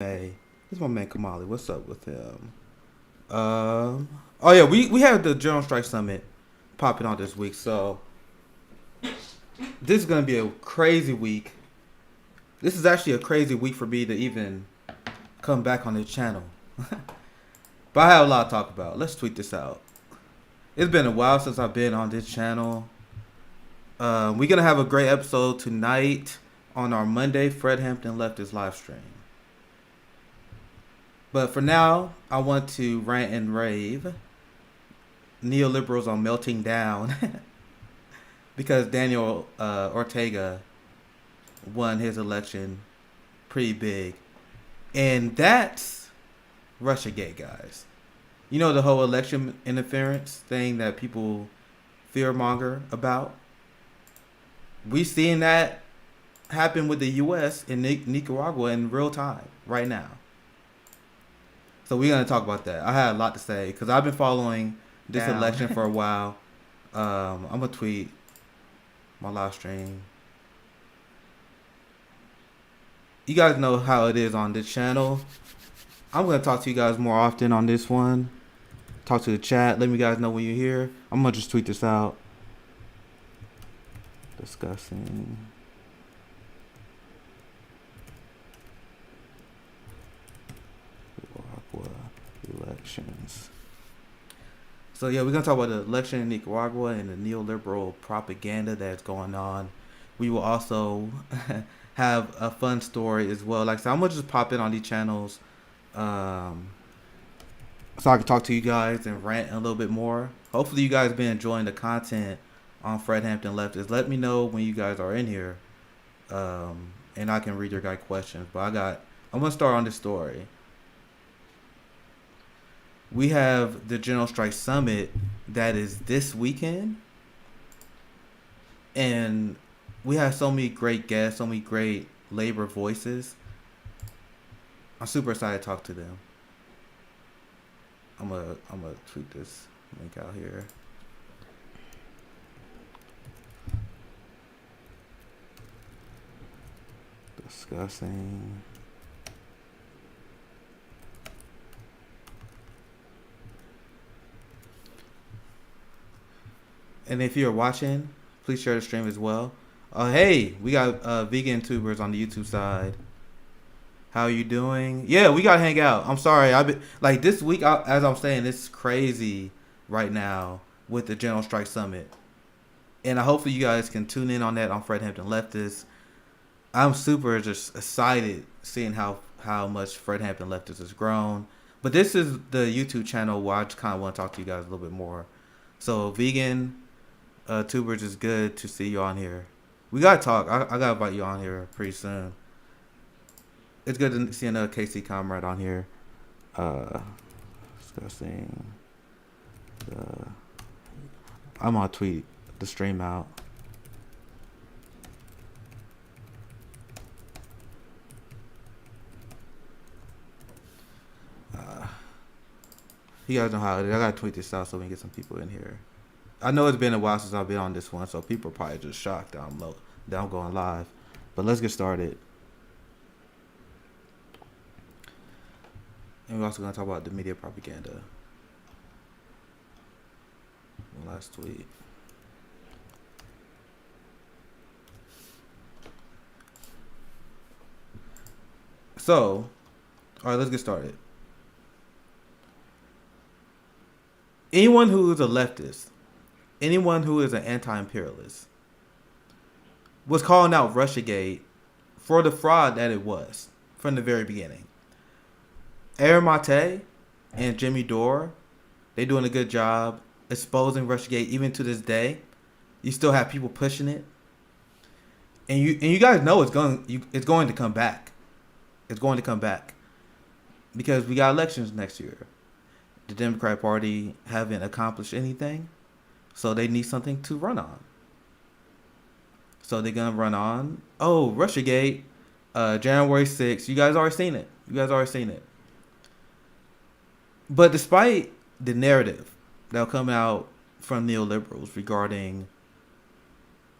Hey, this is my man Kamali. What's up with him? Oh yeah, we had the General Strike Summit popping on this week, so this is gonna be a crazy week. This is actually a crazy week for me to even come back on this channel. But I have a lot to talk about. Let's tweet this out. It's been a while since I've been on this channel. We're gonna have a great episode tonight on our Monday Fred Hampton Leftist live stream. But for now, I want to rant and rave. Neoliberals are melting down because Daniel Ortega won his election pretty big. And that's Russiagate, guys. You know the whole election interference thing that people fearmonger about? We seeing that happen with the U.S. in Nicaragua in real time right now. So we're going to talk about that. I had a lot to say because I've been following this election for a while. I'm going to tweet my live stream. You guys know how it is on this channel. I'm going to talk to you guys more often on this one. Talk to the chat. Let me guys know when you're here. I'm going to just tweet this out. Discussing elections. So yeah, we're gonna talk about the election in Nicaragua and the neoliberal propaganda that's going on. We will also have a fun story as well. Like I said, I'm gonna just pop in on these channels, so I can talk to you guys and rant a little bit more. Hopefully, you guys been enjoying the content on Fred Hampton Leftist. Let me know when you guys are in here, and I can read your guys' questions. But I'm gonna start on this story. We have the General Strike Summit that is this weekend. And we have so many great guests, so many great labor voices. I'm super excited to talk to them. I'm gonna tweet this link out here. Discussing and if you're watching, please share the stream as well. Hey, we got vegan tubers on the YouTube side. How are you doing? Yeah, we gotta hang out. I'm sorry, I've been like this week. As I'm saying, it's crazy right now with the General Strike Summit, and I hopefully you guys can tune in on that on Fred Hampton Leftist. I'm super just excited seeing how much Fred Hampton Leftist has grown. But this is the YouTube channel where I just kind of want to talk to you guys a little bit more. So vegan tubers, is good to see you on here. We gotta talk. I gotta invite you on here pretty soon. It's good to see another KC comrade on here. Discussing I'm gonna tweet the stream out. You guys know how it is. I gotta tweet this out so we can get some people in here. I know it's been a while since I've been on this one, so people are probably just shocked that I'm going live. But let's get started. And we're also going to talk about the media propaganda. Last tweet. So, all right, let's get started. Anyone who is a leftist, anyone who is an anti-imperialist, was calling out Russiagate for the fraud that it was from the very beginning. Aaron Mate and Jimmy Dore, they doing a good job exposing Russiagate. Even to this day, you still have people pushing it, and you guys know it's going to come back. It's going to come back because we got elections next year. The Democratic Party haven't accomplished anything, so they need something to run on. So they're gonna run on. Oh, Russiagate, January 6th. You guys already seen it. But despite the narrative that'll come out from neoliberals regarding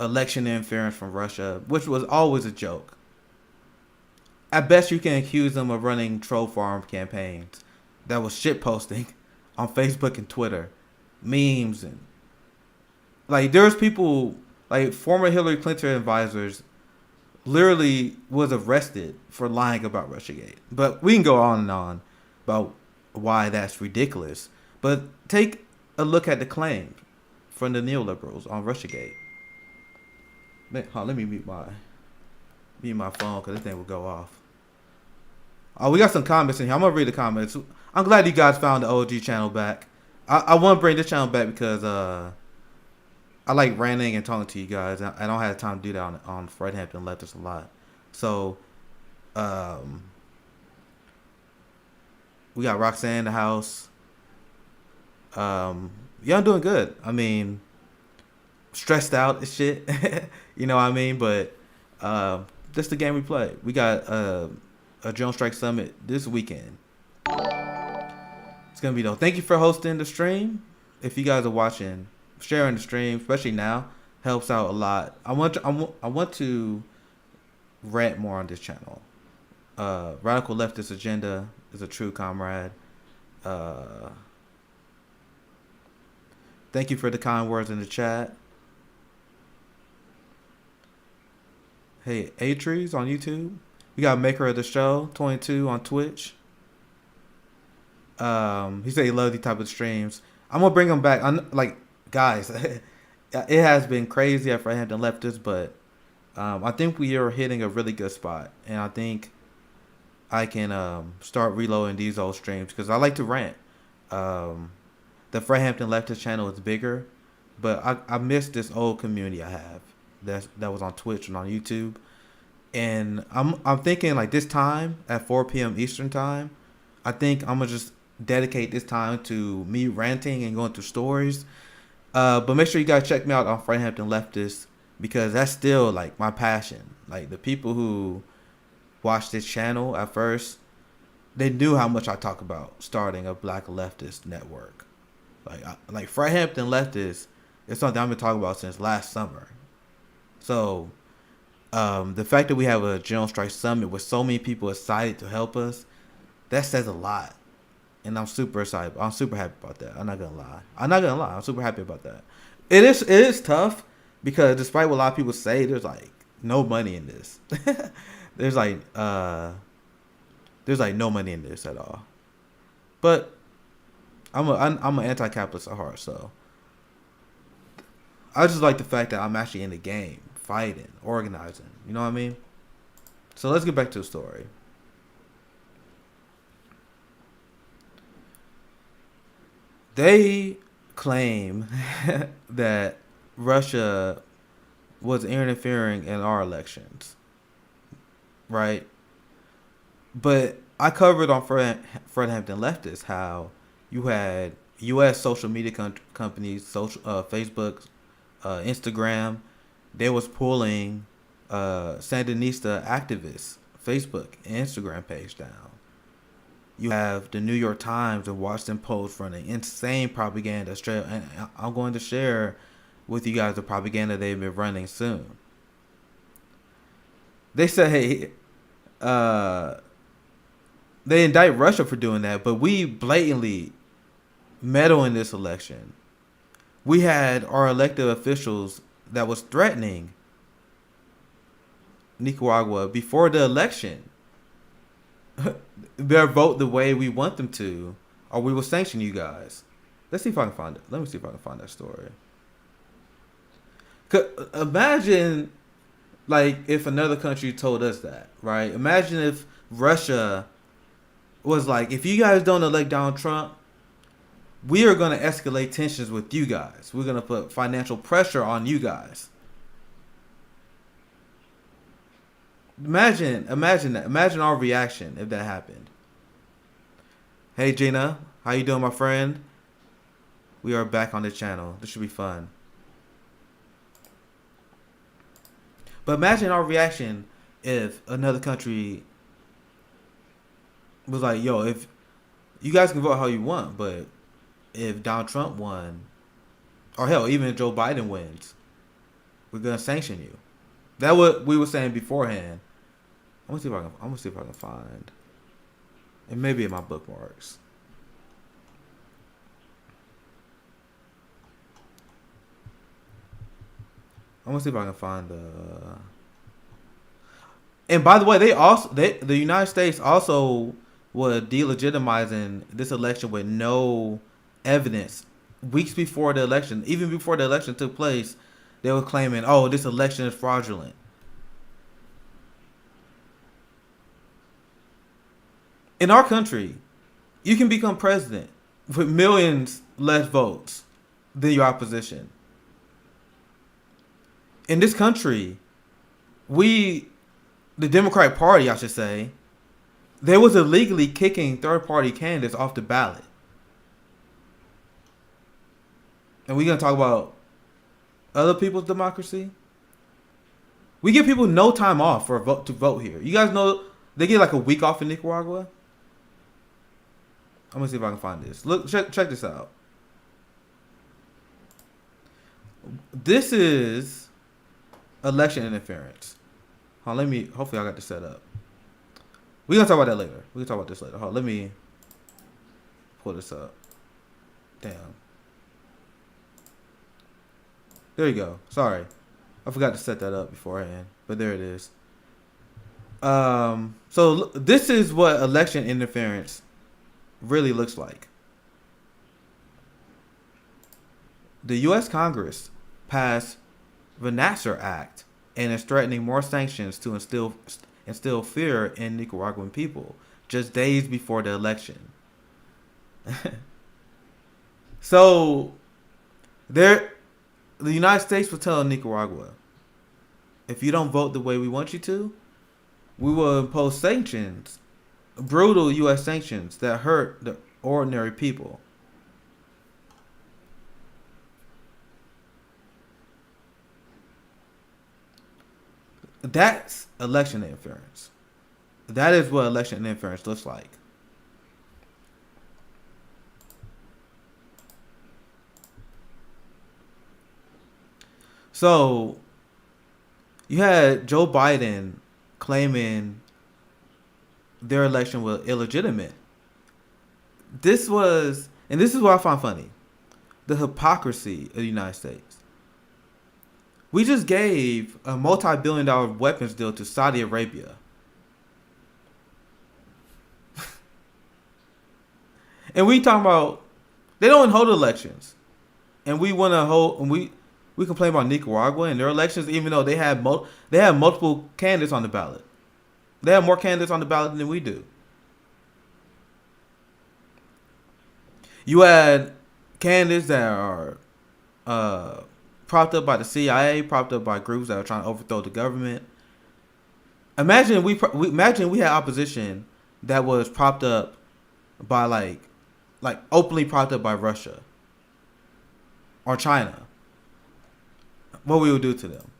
election interference from Russia, which was always a joke, At best, you can accuse them of running troll farm campaigns that was shit posting on Facebook and Twitter, memes, and like there's people like former Hillary Clinton advisors literally was arrested for lying about Russiagate. But we can go on and on about why that's ridiculous. But take a look at the claim from the neoliberals on Russiagate. Let me mute my phone because this thing will go off. Oh, we got some comments in here. I'm gonna read the comments. I'm glad you guys found the OG channel back. I want to bring this channel back because I like ranting and talking to you guys. I don't have time to do that on Fred Hampton Leftist a lot. So, we got Roxanne in the house. Yeah, I'm doing good. I mean, stressed out and shit. You know what I mean? But that's the game we play. We got a Drone Strike Summit this weekend. It's gonna be dope. Thank you for hosting the stream. If you guys are watching, sharing the stream, especially now, helps out a lot. I want to rant more on this channel. Radical leftist agenda is a true comrade. Thank you for the kind words in the chat. Hey, A-Trees on YouTube. We got Maker of the Show, 22 on Twitch. He said he loved these type of streams. I'm gonna bring him back. Guys, it has been crazy at Fred Hampton Leftist, but I think we are hitting a really good spot, and I think I can start reloading these old streams because I like to rant. The Fred Hampton Leftist channel is bigger, but I miss this old community I have that was on Twitch and on YouTube, and I'm thinking like this time at 4 p.m. Eastern time, I think I'm gonna just dedicate this time to me ranting and going through stories. But make sure you guys check me out on Fred Hampton Leftist because that's still like my passion. Like the people who watched this channel at first, they knew how much I talk about starting a black leftist network. Like Fred Hampton Leftist is something I've been talking about since last summer. So the fact that we have a General Strike Summit with so many people excited to help us, that says a lot. And I'm super excited. I'm super happy about that. I'm not gonna lie. I'm super happy about that. It is tough because despite what a lot of people say, there's like no money in this. there's like no money in this at all. But I'm an anti-capitalist at heart, so I just like the fact that I'm actually in the game, fighting, organizing. You know what I mean? So let's get back to the story. They claim that Russia was interfering in our elections, right? But I covered on Fred Hampton Leftist how you had U.S. social media companies, Facebook, Instagram, they was pulling Sandinista activists' Facebook and Instagram page down. You have the New York Times and Washington Post running insane propaganda straight, and I'm going to share with you guys the propaganda they've been running soon. They say they indict Russia for doing that, but we blatantly meddle in this election. We had our elected officials that was threatening Nicaragua before the election. Better vote the way we want them to, or we will sanction you guys. Let's see if I can find it. Let me see if I can find that story. Imagine, like, if another country told us that, right? Imagine if Russia was like, if you guys don't elect Donald Trump, we are going to escalate tensions with you guys. We're going to put financial pressure on you guys. Imagine that. Imagine our reaction if that happened. Hey Gina, how you doing, my friend? We are back on the channel. This should be fun. But imagine our reaction if another country was like, yo, if you guys can vote how you want, but if Donald Trump won, or hell, even if Joe Biden wins, we're going to sanction you. That's what we were saying beforehand. I'm gonna see if I can find. It may be in my bookmarks. I'm gonna see if I can find the. And by the way, the United States also was delegitimizing this election with no evidence. Weeks before the election, even before the election took place, they were claiming, "Oh, this election is fraudulent." In our country, you can become president with millions less votes than your opposition. In this country, the Democratic Party, I should say, they was illegally kicking third-party candidates off the ballot. And we're going to talk about other people's democracy. We give people no time off for to vote here. You guys know they get like a week off in Nicaragua? I'm going to see if I can find this. Look, check this out. This is election interference. Hopefully I got this set up. We're going to talk about that later. We can talk about this later. Let me pull this up. Damn. There you go. Sorry. I forgot to set that up beforehand. But there it is. So this is what election interference really looks like. The U.S. Congress passed the Nasser Act and is threatening more sanctions to instill fear in Nicaraguan people just days before the election. So the United States will tell Nicaragua, if you don't vote the way we want you to, we will impose sanctions, brutal U.S. sanctions that hurt the ordinary people. That's election interference. That is what election interference looks like. So, you had Joe Biden claiming their election was illegitimate. This is what I find funny, the hypocrisy of the United States. We just gave a multi-billion-dollar weapons deal to Saudi Arabia. And we talking about they don't hold elections, and we want to hold. And we complain about Nicaragua and their elections, even though they have multiple candidates on the ballot. They have more candidates on the ballot than we do. You had candidates that are propped up by the CIA, propped up by groups that are trying to overthrow the government. Imagine we had opposition that was propped up by like openly propped up by Russia or China. What we would do to them?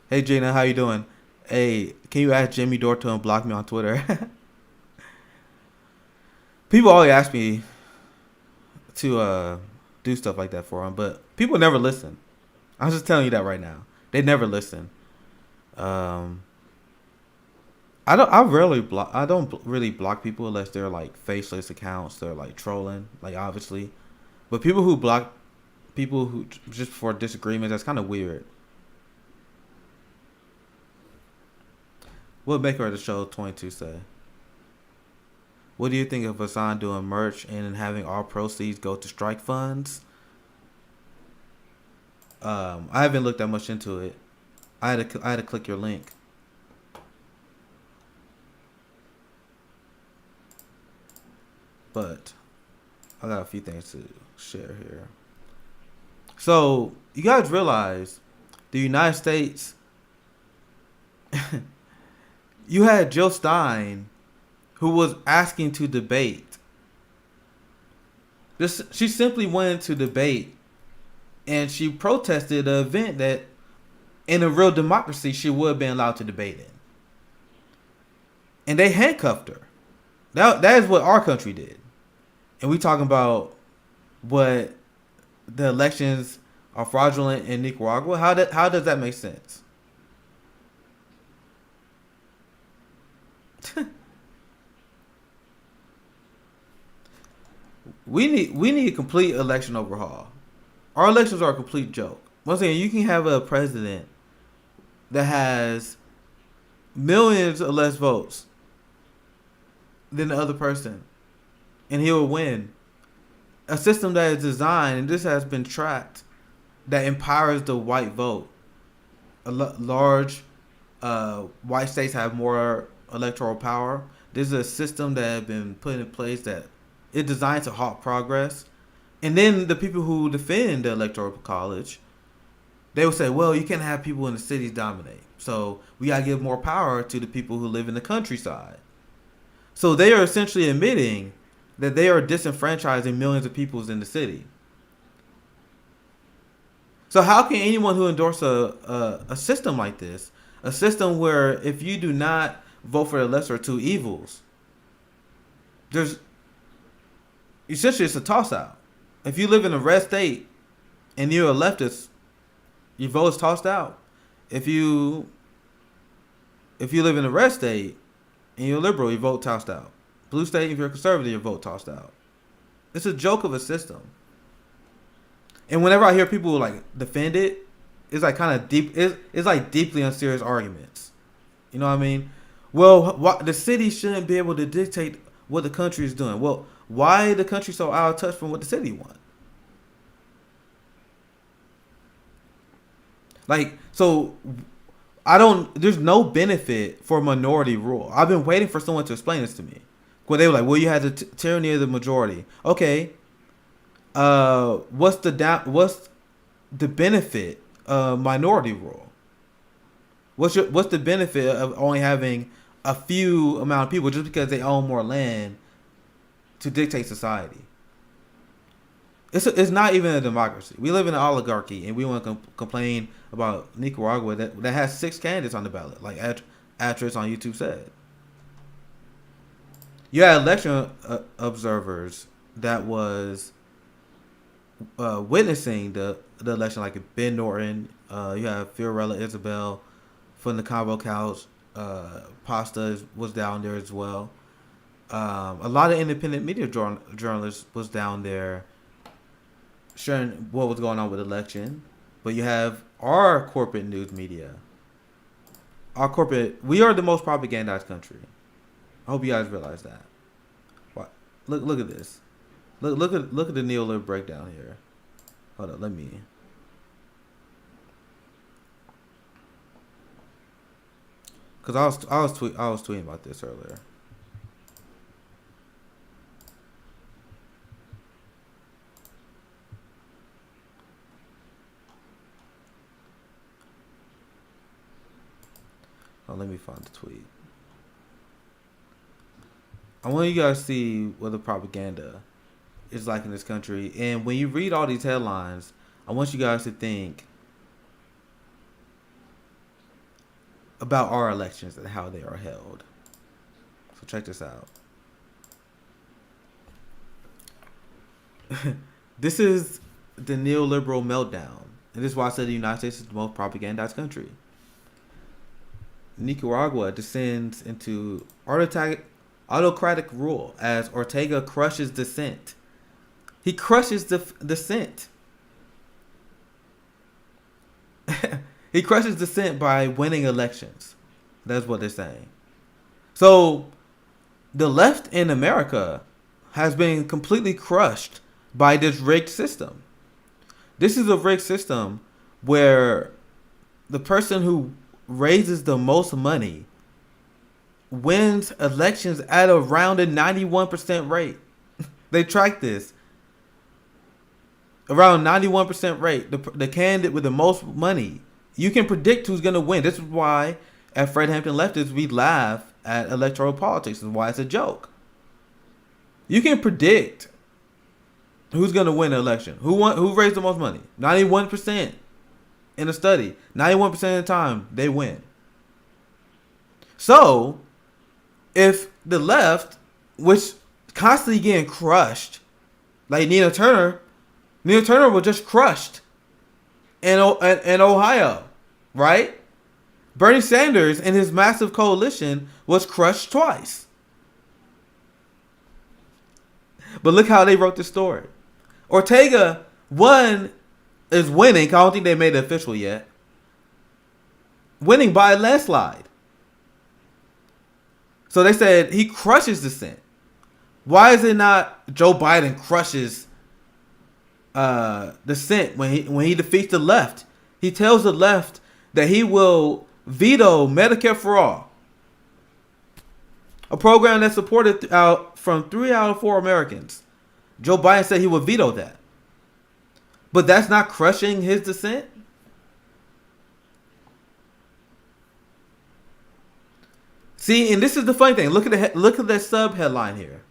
Hey Gina, how you doing? Hey, can you ask Jimmy Dore to unblock me on Twitter? People always ask me to do stuff like that for them, but people never listen. I'm just telling you that right now. They never listen. I don't really block people unless they're like faceless accounts. They're like trolling, like obviously. But people who block people who just for disagreements, that's kind of weird. What maker of the show 22 say? What do you think of Hassan doing merch and having all proceeds go to strike funds? I haven't looked that much into it. I had to click your link. But I got a few things to share here. So you guys realize the United States. You had Jill Stein, who was asking to debate. She simply wanted to debate, and she protested an event that, in a real democracy, she would have been allowed to debate in. And they handcuffed her. That is what our country did. And we talking about what the elections are fraudulent in Nicaragua. How does that make sense? We need a complete election overhaul. Our elections are a complete joke. Once again, you can have a president that has millions or less votes than the other person, and he will win. A system that is designed, and this has been tracked, that empowers the white vote. Large white states have more electoral power. This is a system that has been put in place that is designed to halt progress. And then the people who defend the electoral college, they will say, well, you can't have people in the cities dominate. So we got to give more power to the people who live in the countryside. So they are essentially admitting that they are disenfranchising millions of people in the city. So how can anyone who endorse a system like this, a system where if you do not vote for the lesser of two evils, there's essentially it's a toss-out. If you live in a red state and you're a leftist, your vote is tossed out. If you live in a red state and you're liberal, your vote tossed out. Blue state, if you're a conservative, your vote tossed out. It's a joke of a system. And whenever I hear people like defend it, it's like kind of deep. It's like deeply unserious arguments. You know what I mean? Well, the city shouldn't be able to dictate what the country is doing. Well, why is the country so out of touch from what the city wants? Like, so there's no benefit for minority rule. I've been waiting for someone to explain this to me. Well, they were like, well, you had the tyranny of the majority. Okay. What's the benefit of minority rule? What's the benefit of only having a few amount of people just because they own more land to dictate society? It's not even a democracy. We live in an oligarchy, and we want to complain about Nicaragua that has 6 candidates on the ballot, like Actress on YouTube said. You had election observers that was witnessing the election, like Ben Norton. You have Fiorella Isabel from the Convo Couch. Pasta was down there as well. A lot of independent media journalists was down there sharing what was going on with the election. But you have our corporate news media. We are the most propagandized country. I hope you guys realize that. Look at this. Look at the Neolib breakdown here. Hold up, let me. Cause I was tweeting about this earlier. Oh, let me find the tweet. I want you guys to see what the propaganda is like in this country. And when you read all these headlines, I want you guys to think about our elections and how they are held. So check this out. This is the neoliberal meltdown. And this is why I said the United States is the most propagandized country. Nicaragua descends into autocratic rule as Ortega crushes dissent. He crushes the dissent. He crushes dissent by winning elections. That's what they're saying. So the left in America has been completely crushed by this rigged system. This is a rigged system where the person who raises the most money wins elections at around a 91% rate. They track this. Around 91% rate. The candidate with the most money. You can predict who's going to win. This is why at Fred Hampton Leftists we laugh at electoral politics. This is why it's a joke. You can predict who's going to win the election. Who raised the most money? 91% in a study. 91% of the time they win. So if the left, which constantly getting crushed, like Nina Turner was just crushed in Ohio, right? Bernie Sanders and his massive coalition was crushed twice. But look how they wrote the story. Ortega is winning. I don't think they made it official yet. Winning by a landslide. So they said he crushes dissent. Why is it not Joe Biden crushes dissent when he defeats the left? He tells the left that he will veto Medicare for all, a program that's supported from 3 out of 4 Americans. Joe Biden said he would veto that. But that's not crushing his dissent? See, and this is the funny thing. Look at the sub headline here.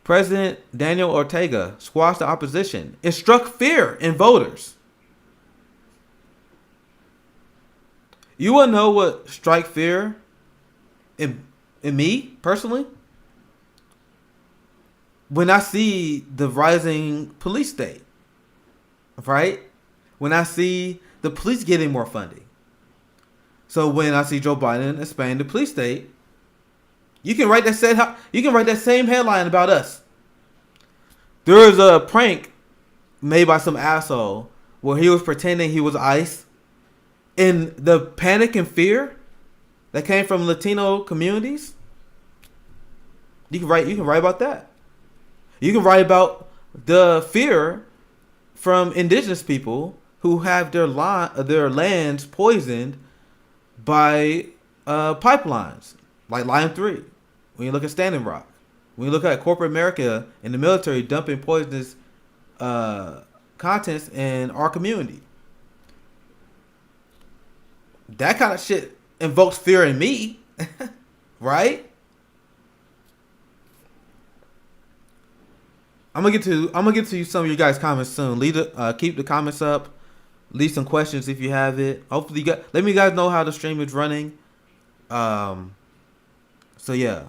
President Daniel Ortega squashed the opposition. It struck fear in voters. You want to know what strike fear in me personally? When I see the rising police state, right? When I see the police getting more funding. So when I see Joe Biden expand the police state, you can write that same headline about us. There was a prank made by some asshole where he was pretending he was ICE, and the panic and fear that came from Latino communities. You can write about that. You can write about the fear from indigenous people who have their lands poisoned by pipelines, like Line 3. When you look at Standing Rock. When you look at corporate America and the military dumping poisonous contents in our community. That kind of shit invokes fear in me. Right? I'm gonna get to some of you guys' comments soon. Keep the comments up. Leave some questions if you have it. Hopefully, let me guys know how the stream is running. So yeah,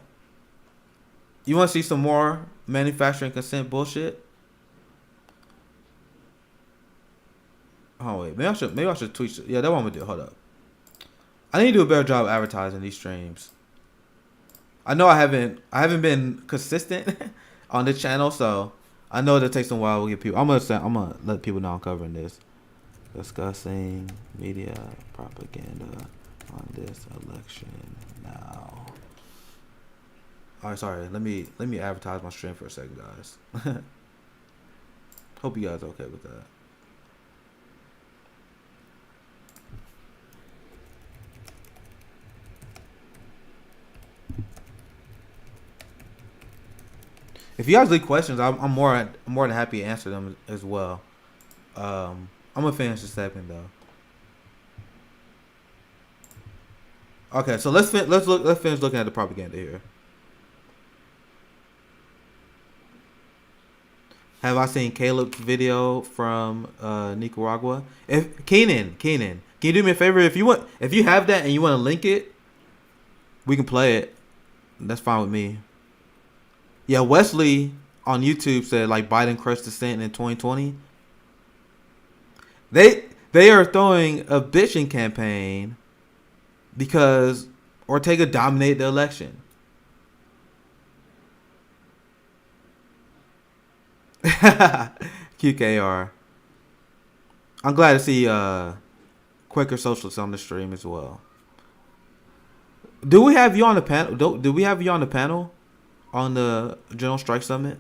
you want to see some more manufacturing consent bullshit? Oh wait, maybe I should tweet. Yeah, that one we do. Hold up. I need to do a better job advertising these streams. I know I haven't been consistent on this channel, so I know it takes a while to get people. I'm gonna let people know I'm covering this. Discussing media propaganda on this election now. Alright, sorry. Let me advertise my stream for a second, guys. Hope you guys are okay with that. If you guys leave questions, I'm more than happy to answer them as well. I'm gonna finish this segment though. Okay, so let's finish looking at the propaganda here. Have I seen Caleb's video from Nicaragua? Keenan, can you do me a favor? If you have that and you want to link it, we can play it. That's fine with me. Yeah, Wesley on YouTube said like Biden crushed dissent in 2020. They are throwing a bitching campaign because Ortega dominated the election. QKR. I'm glad to see Quaker Socialists on the stream as well. Do we have you on the panel? Do we have you on the panel on the General Strike Summit?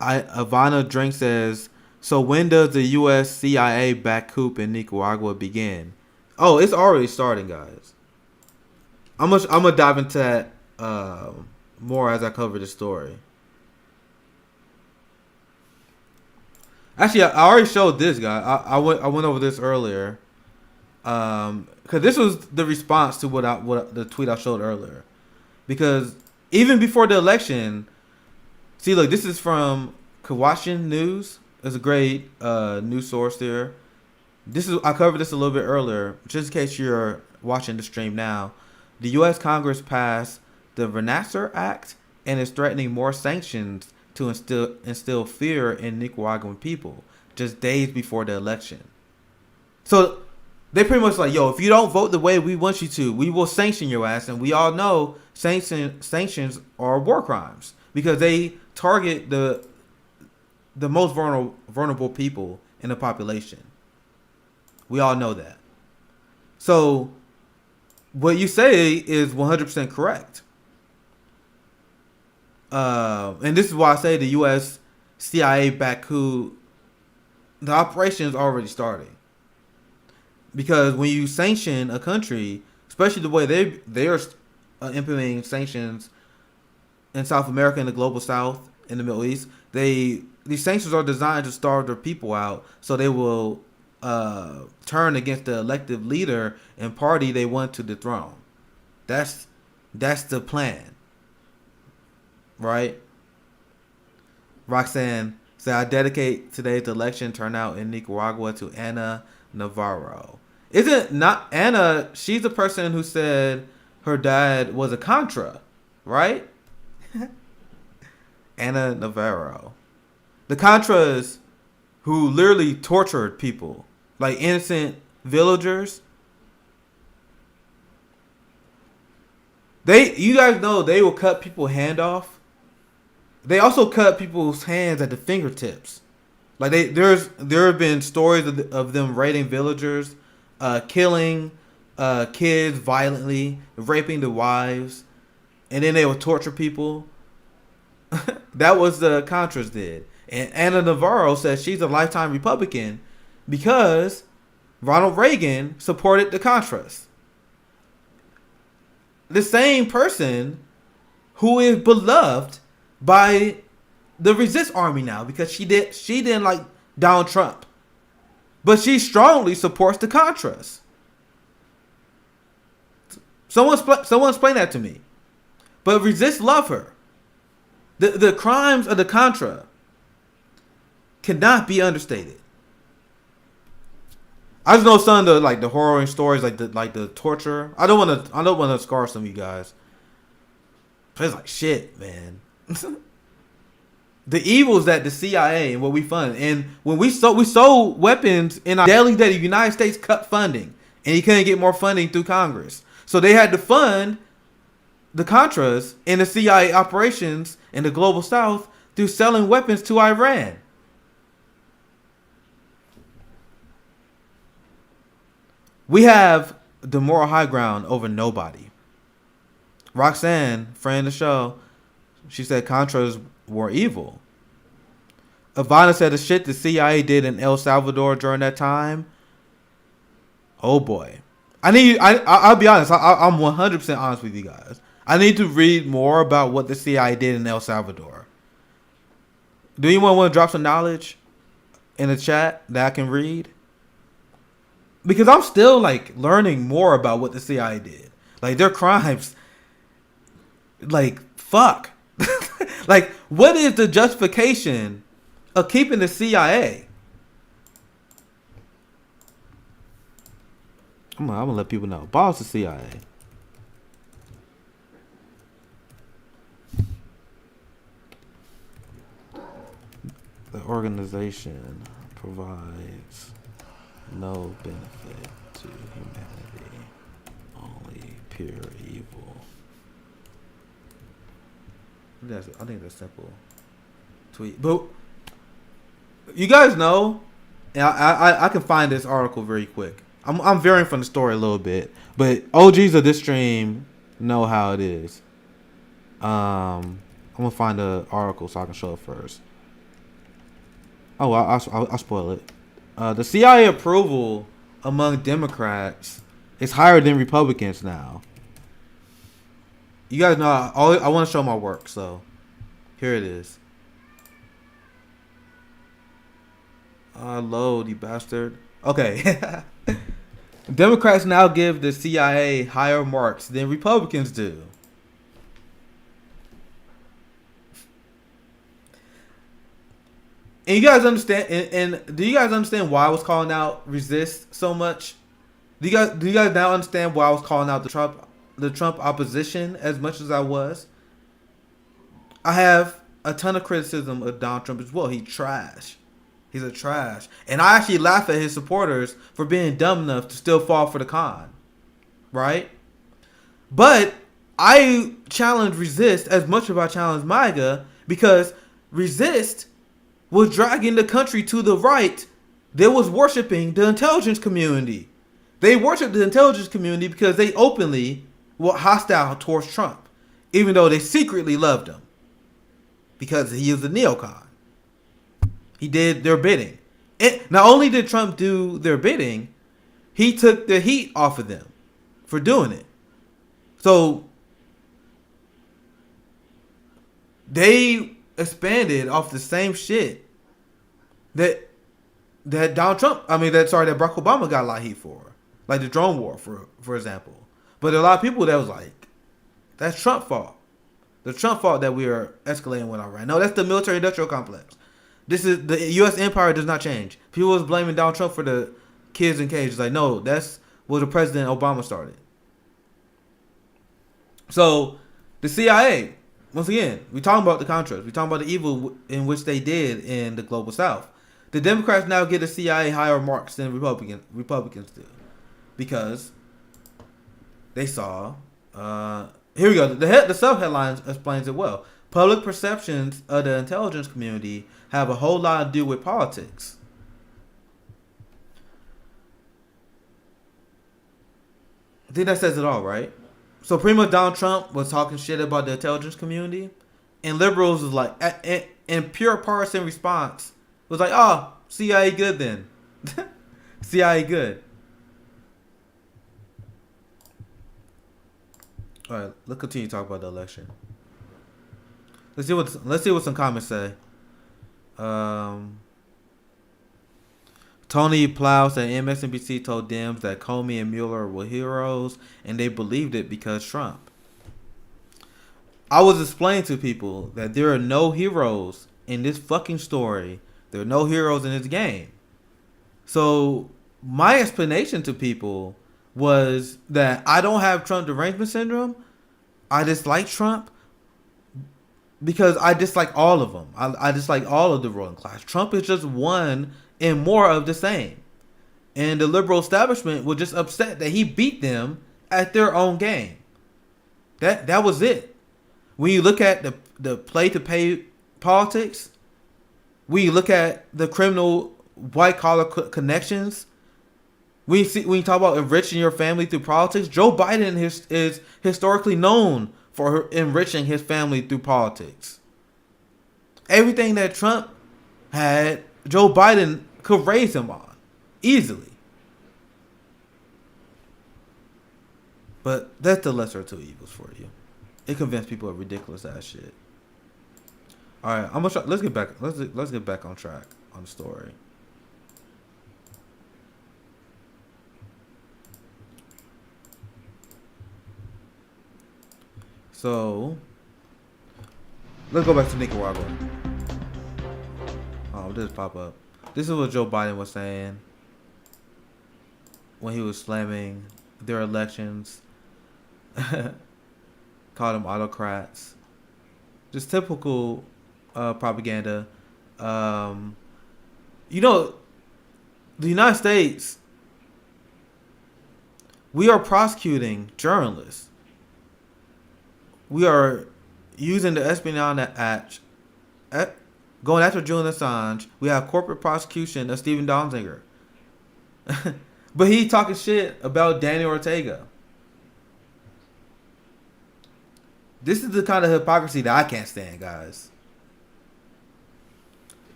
Ivana Drink says, so when does the U.S. CIA back coup in Nicaragua begin? Oh, it's already starting, guys. I'm gonna dive into that more as I cover the story. Actually, I already showed this, guy. I went over this earlier, because this was the response to what the tweet I showed earlier. Because even before the election, see, look, this is from Kawashin News. It's a great news source there. I covered this a little bit earlier, just in case you're watching the stream now. The U.S. Congress passed the Renaissance Act and is threatening more sanctions to instill fear in Nicaraguan people just days before the election. So they pretty much like, yo, if you don't vote the way we want you to, we will sanction your ass. And we all know sanctions are war crimes because they target the most vulnerable people in the population. We all know that. So what you say is 100% correct. And this is why I say the U.S. CIA back coup, the operation is already starting. Because when you sanction a country, especially the way they are implementing sanctions in South America and the global South, in the Middle East, these sanctions are designed to starve their people out, so they will turn against the elected leader and party they want to dethrone. That's the plan, right? Roxanne said, "I dedicate today's election turnout in Nicaragua to Ana Navarro." Isn't not Anna? She's the person who said her dad was a Contra, right? Ana Navarro. The Contras who literally tortured people, like innocent villagers. You guys know they will cut people's hand off. They also cut people's hands at the fingertips. Like there have been stories of them raiding villagers, killing kids violently, raping the wives, and then they would torture people. That was the Contras did. And Ana Navarro says she's a lifetime Republican because Ronald Reagan supported the Contras. The same person who is beloved by the Resist Army now because she didn't like Donald Trump. But she strongly supports the Contras. Someone explain that to me. But Resist love her. The crimes of the Contra cannot be understated. I just know some of the horror stories, like the torture. I don't want to scar some of you guys. But it's like shit, man. The evils that the CIA and what we fund, and when we sold weapons in our daily that the United States cut funding, and he couldn't get more funding through Congress, so they had to fund the Contras and the CIA operations in the global South through selling weapons to Iran. We have the moral high ground over nobody. Roxanne, friend of the show, she said Contras were evil. Ivana said the shit the CIA did in El Salvador during that time. Oh boy. I'll be honest. I'm 100% honest with you guys. I need to read more about what the CIA did in El Salvador. Do anyone want to drop some knowledge in the chat that I can read? Because I'm still learning more about what the CIA did. Their crimes. Fuck. What is the justification of keeping the CIA? I'm gonna let people know. Boss the CIA. The organization provides no benefit to humanity, only pure evil. I think that's simple. Tweet, but you guys know, and I can find this article very quick. I'm veering from the story a little bit, but OGs of this stream know how it is. I'm gonna find the article so I can show it first. Oh, I'll spoil it. The CIA approval among Democrats is higher than Republicans now. You guys know I want to show my work, so here it is. Load, you bastard. Okay. Democrats now give the CIA higher marks than Republicans do. And you guys understand? And do you guys understand why I was calling out Resist so much? Do you guys now understand why I was calling out the Trump opposition as much as I was? I have a ton of criticism of Donald Trump as well. He's trash. He's a trash. And I actually laugh at his supporters for being dumb enough to still fall for the con. Right? But I challenge Resist as much as I challenge MAGA because Resist was dragging the country to the right that was worshiping the intelligence community. They worshiped the intelligence community because they openly were hostile towards Trump, even though they secretly loved him because he was a neocon. He did their bidding. Not only did Trump do their bidding, he took the heat off of them for doing it. So they expanded off the same shit that Donald Trump, that Barack Obama got a lot of heat for. Like the drone war, for example. But there are a lot of people that was like, that's Trump's fault. The Trump fault that we are escalating with right now. No, that's the military-industrial complex. This is the U.S. empire does not change. People was blaming Donald Trump for the kids in cages. Like, no, that's what the President Obama started. So, the CIA, once again, we talking about the Contras. We talking about the evil in which they did in the global South. The Democrats now get the CIA higher marks than Republicans do. Because they saw, here we go. The sub-headline explains it well. Public perceptions of the intelligence community have a whole lot to do with politics. I think that says it all, right? So pretty much Donald Trump was talking shit about the intelligence community, and liberals was like, in pure partisan response, was like, oh, CIA good then. CIA good. All right, let's continue to talk about the election. Let's see what some comments say. Tony Plow said MSNBC told Dems that Comey and Mueller were heroes, and they believed it because Trump. I was explaining to people that there are no heroes in this fucking story. There are no heroes in this game. So my explanation to people was that I don't have Trump derangement syndrome. I dislike Trump because I dislike all of them. I dislike all of the ruling class. Trump is just one and more of the same. And the liberal establishment was just upset that he beat them at their own game. That was it. When you look at the play to pay politics, when you look at the criminal white collar connections, when you talk about enriching your family through politics, Joe Biden is historically known for enriching his family through politics. Everything that Trump had, Joe Biden could raise him on easily. But that's the lesser of two evils for you. It convinced people of ridiculous ass shit. All right, I'm gonna try. Let's get back on track on the story. So, let's go back to Nicaragua. Oh, this pop up. This is what Joe Biden was saying when he was slamming their elections. Called them autocrats. Just typical propaganda. The United States, we are prosecuting journalists. We are using the Espionage Act, going after Julian Assange. We have corporate prosecution of Stephen Donziger. But he talking shit about Daniel Ortega. This is the kind of hypocrisy that I can't stand, guys.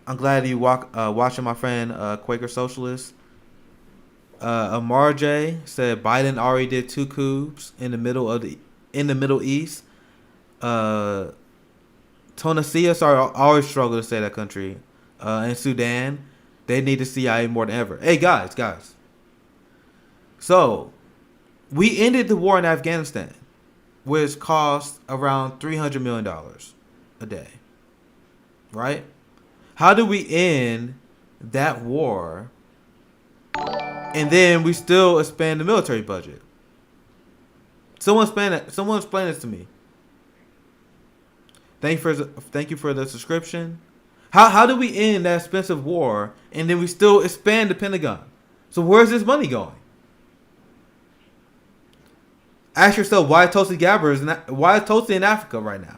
I'm glad you watching my friend Quaker Socialist. Amar J said Biden already did 2 coups in the Middle East. Tunisia, sorry, I always struggle to say that country. And Sudan, they need the CIA more than ever. Hey, guys. So, we ended the war in Afghanistan, which cost around $300 million a day. Right? How do we end that war and then we still expand the military budget? Someone explain this to me. Thank you for the subscription. How do we end that expensive war and then we still expand the Pentagon? So where's this money going? Ask yourself why Tulsi Gabbard why is Tulsi in Africa right now?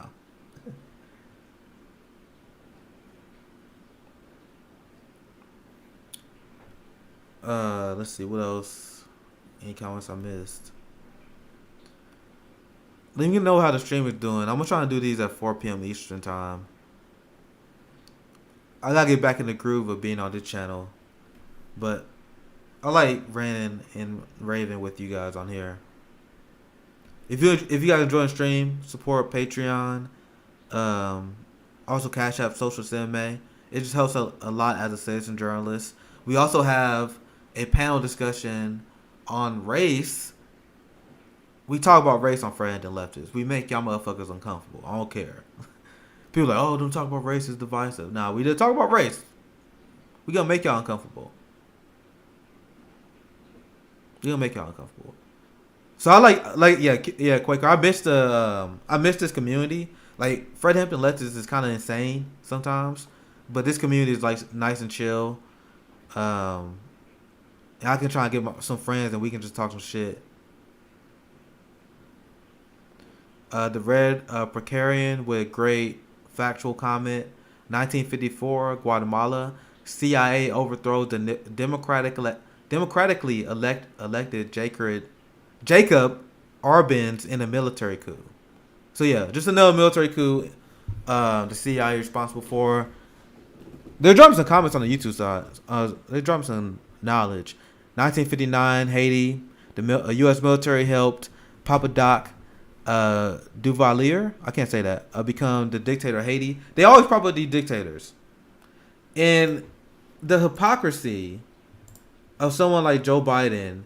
Let's see what else. Any comments I missed? Let me know how the stream is doing. I'm gonna try to do these at 4 p.m. Eastern time. I gotta get back in the groove of being on this channel, but I like ranting and raving with you guys on here. If you guys enjoy the stream, support Patreon. Also Cashapp SocialistMMA. It just helps a lot as a citizen journalist. We also have a panel discussion on race. We talk about race on Friend and Leftists. We make y'all motherfuckers uncomfortable. I don't care. People are like, oh, don't talk about race, it's divisive. Nah, we did talk about race. We gonna make y'all uncomfortable. We gonna make y'all uncomfortable. So I yeah, Quaker. I miss this community. Like Fred Hampton Leftists is kind of insane sometimes, but this community is like nice and chill. And I can try and get some friends and we can just talk some shit. The Red Precarian with great factual comment. 1954, Guatemala. CIA overthrows the democratically elected Jacob Arbenz in a military coup. So yeah, just another military coup. The CIA is responsible for. They're dropping some comments on the YouTube side. They're dropping some knowledge. 1959, Haiti. The U.S. military helped Papa Doc Duvalier, I can't say that, become the dictator of Haiti. They always probably dictators. And the hypocrisy of someone like Joe Biden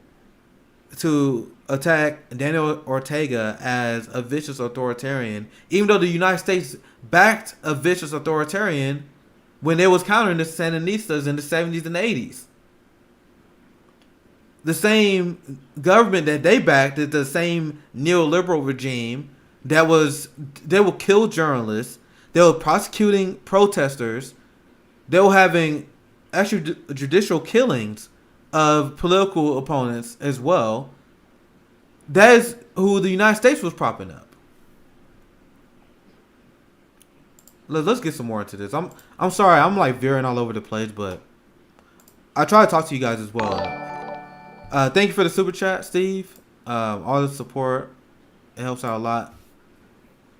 to attack Daniel Ortega as a vicious authoritarian, even though the United States backed a vicious authoritarian when they was countering the Sandinistas in the 70s and 80s. The same government that they backed is the same neoliberal regime they will kill journalists. They were prosecuting protesters. They were having actually judicial killings of political opponents as well. That is who the United States was propping up. Let's get some more into this. I'm sorry, I'm like veering all over the place, but I try to talk to you guys as well. Thank you for the super chat, Steve. All the support, it helps out a lot.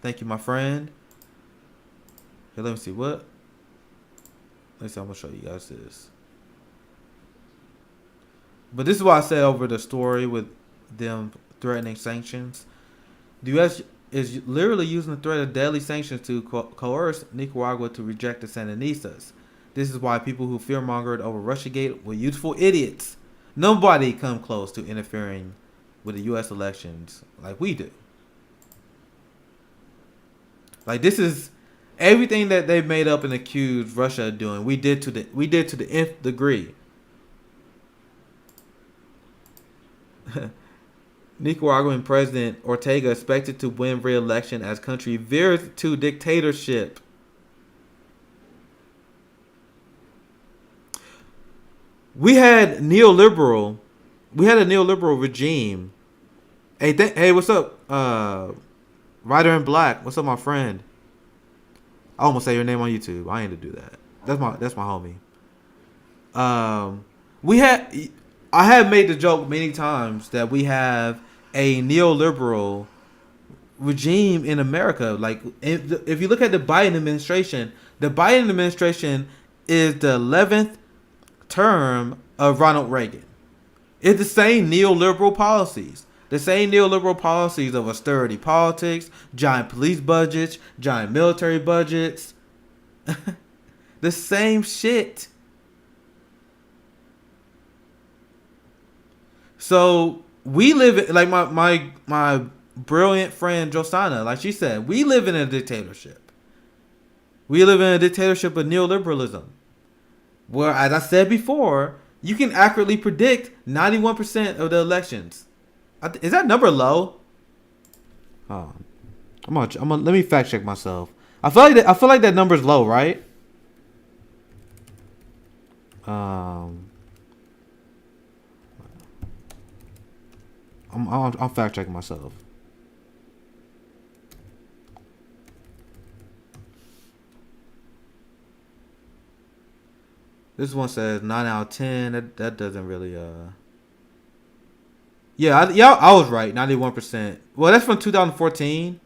Thank you, my friend. Here, let me see what. Let's see. I'm gonna show you guys this. But this is what I said over the story with them threatening sanctions. The U.S. is literally using the threat of deadly sanctions to coerce Nicaragua to reject the Sandinistas. This is why people who fear-mongered over Russiagate were useful idiots. Nobody come close to interfering with the U.S. elections like we do. Like, this is everything that they've made up and accused Russia of doing. We did to the nth degree. Nicaraguan President Ortega expected to win re-election as country veers to dictatorship. We had a neoliberal regime. Hey, what's up, Rider in Black? What's up, my friend? I almost say your name on YouTube. I ain't to do that. That's my homie. I have made the joke many times that we have a neoliberal regime in America. Like, if you look at the Biden administration is the 11th term of Ronald Reagan. It's the same neoliberal policies. The same neoliberal policies of austerity politics, giant police budgets, giant military budgets. The same shit. So we live in, like my brilliant friend Josana, like she said, we live in a dictatorship. We live in a dictatorship of neoliberalism, where, as I said before, you can accurately predict 91% of the elections. Is that number low? Oh, let me fact check myself. I feel like that number's low, right? I'm fact checking myself. This one says 9 out of 10. That doesn't really Yeah, I was right. 91%. Well, that's from 2014.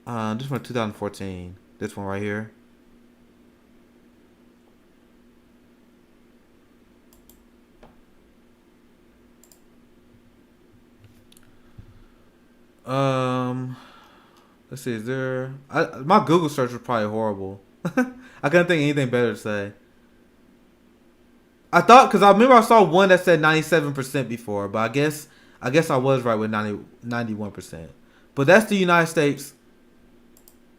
This one 2014. This one right here. Let's see. Is there? My Google search was probably horrible. I couldn't think of anything better to say. I thought because I remember I saw one that said 97% before, but I guess I was right with 91%. But that's the United States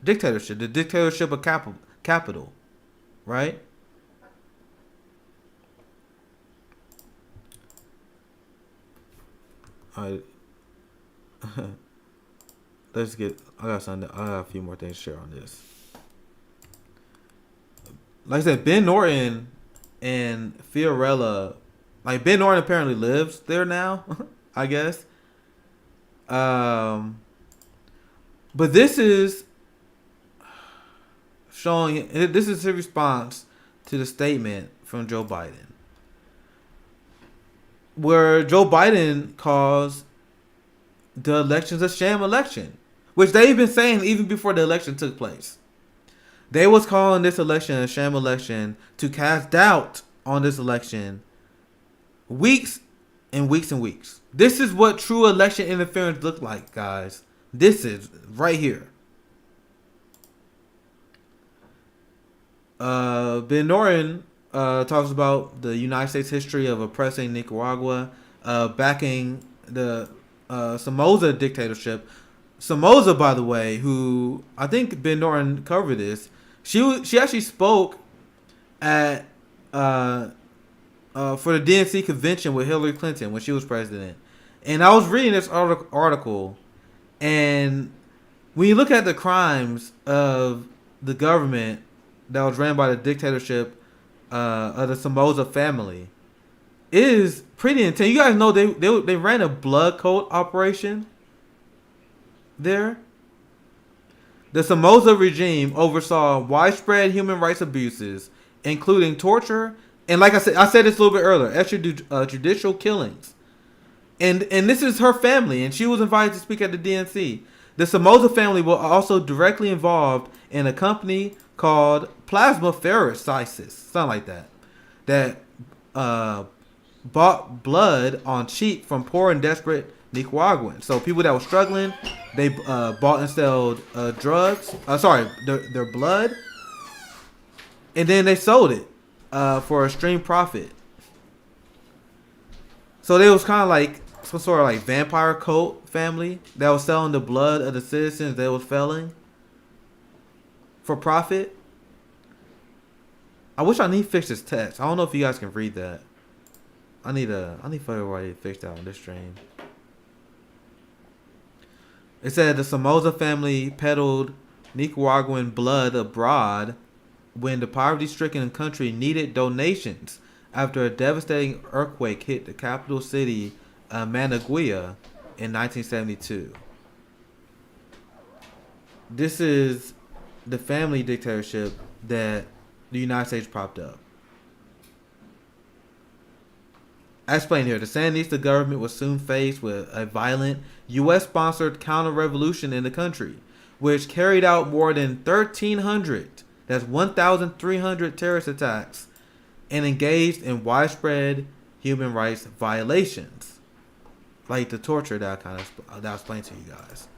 dictatorship, the dictatorship of capital, right? All right. Let's get. I got a few more things to share on this. Like I said, Ben Norton and Fiorella, like Ben Norton apparently lives there now, I guess. But this is showing. This is his response to the statement from Joe Biden, where Joe Biden calls the elections a sham election, which they've been saying even before the election took place. They was calling this election a sham election to cast doubt on this election weeks and weeks and weeks. This is what true election interference looked like, guys. This is right here. Ben Norton talks about the United States history of oppressing Nicaragua, backing the Somoza dictatorship. Somoza, by the way, who I think Ben Norton covered this, she actually spoke at for the DNC convention with Hillary Clinton when she was president. And I was reading this article, and when you look at the crimes of the government that was ran by the dictatorship of the Somoza family, it is pretty intense. You guys know they ran a blood cult operation there. The Somoza regime oversaw widespread human rights abuses, including torture, and like I said this a little bit earlier, extrajudicial killings. And this is her family, and she was invited to speak at the DNC. The Somoza family were also directly involved in a company called Plasmapheresis, something like that bought blood on cheap from poor and desperate Nicaraguans. So people that were struggling, they bought and sold drugs. Their blood, and then they sold it for extreme profit. So they was kind of like some sort of like vampire cult family that was selling the blood of the citizens they was felling for profit. I wish I need to fix this text. I don't know if you guys can read that. I need to fix that on this stream. It said the Somoza family peddled Nicaraguan blood abroad when the poverty-stricken country needed donations after a devastating earthquake hit the capital city, Managua, in 1972. This is the family dictatorship that the United States propped up. As explained here, the Sandinista government was soon faced with a violent U.S.-sponsored counter-revolution in the country, which carried out more than 1,300 terrorist attacks and engaged in widespread human rights violations, like the torture that I explained to you guys.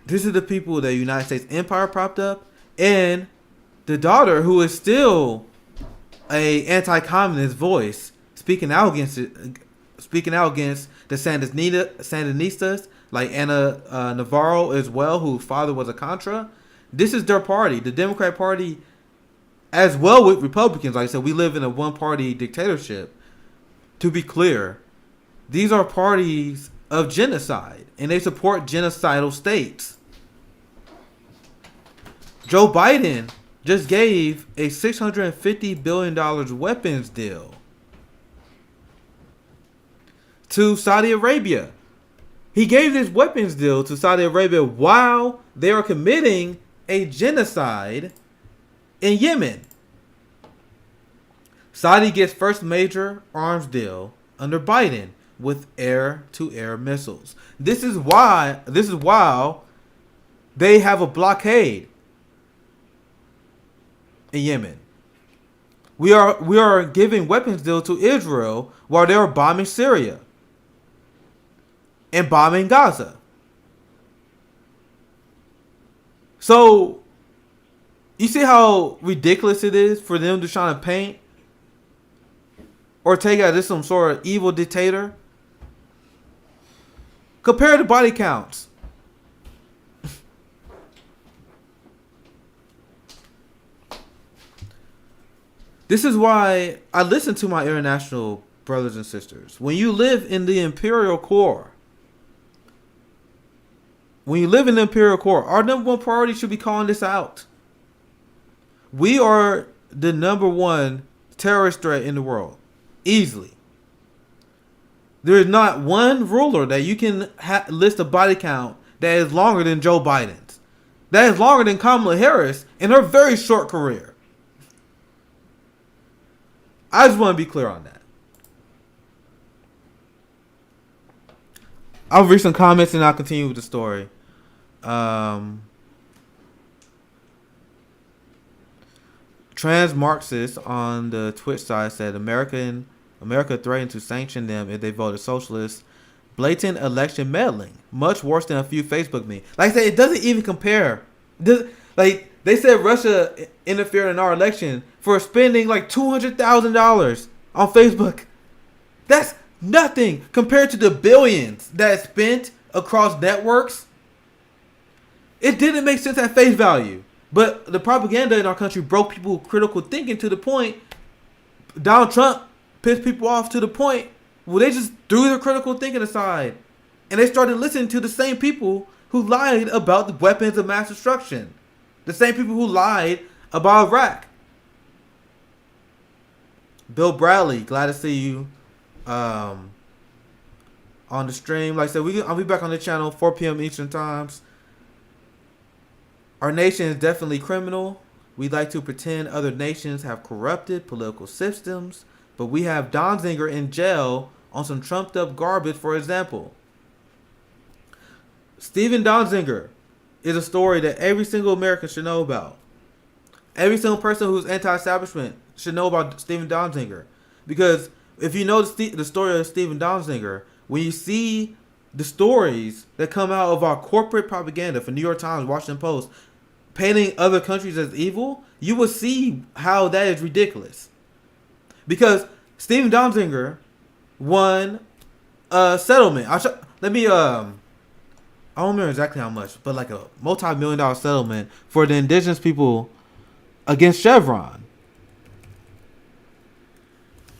This is the people the United States empire propped up, and the daughter, who is still a anti-communist voice, speaking out against the Sandinistas, like Anna Navarro as well, whose father was a Contra. This is their party, the Democrat Party, as well with Republicans. Like I said, we live in a one-party dictatorship. To be clear, these are parties of genocide, and they support genocidal states. Joe Biden just gave a $650 billion weapons deal to Saudi Arabia. He gave this weapons deal to Saudi Arabia while they are committing a genocide in Yemen. Saudi gets first major arms deal under Biden with air-to-air missiles. This is while they have a blockade in Yemen. We are giving weapons deal to Israel while they are bombing Syria and bombing Gaza. So, you see how ridiculous it is for them to try to paint Ortega as some sort of evil dictator? Compare the body counts. This is why I listen to my international brothers and sisters. When you live in the imperial core, our number one priority should be calling this out. We are the number one terrorist threat in the world. Easily. There is not one ruler that you can list a body count that is longer than Joe Biden's. That is longer than Kamala Harris in her very short career. I just want to be clear on that. I'll read some comments and I'll continue with the story. Trans-Marxists on the Twitch side said America threatened to sanction them if they voted socialist. Blatant election meddling. Much worse than a few Facebook memes. Like I said, it doesn't even compare. Like they said Russia interfered in our election for spending like $200,000 on Facebook. That's nothing compared to the billions that is spent across networks. It didn't make sense at face value. But the propaganda in our country broke people's critical thinking to the point Donald Trump pissed people off to the point where they just threw their critical thinking aside. And they started listening to the same people who lied about the weapons of mass destruction. The same people who lied about Iraq. Bill Bradley, glad to see you on the stream. Like I said, I'll be back on the channel 4 p.m. Eastern times. Our nation is definitely criminal. We like to pretend other nations have corrupted political systems, but we have Donziger in jail on some trumped up garbage, for example. Stephen Donziger is a story that every single American should know about. Every single person who's anti-establishment should know about Stephen Donziger. Because if you know the story of Stephen Donziger, when you see the stories that come out of our corporate propaganda for New York Times, Washington Post, painting other countries as evil, you will see how that is ridiculous. Because Stephen Donziger won a settlement. I don't remember exactly how much, but like a multi-million-dollar settlement for the indigenous people against Chevron.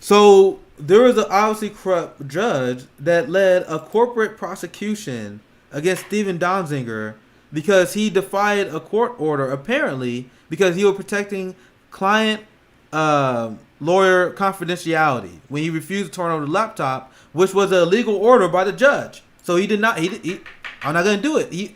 So there was an obviously corrupt judge that led a corporate prosecution against Stephen Donziger because he defied a court order, apparently because he was protecting client lawyer confidentiality when he refused to turn over the laptop, which was a legal order by the judge. So he did not. I'm not going to do it.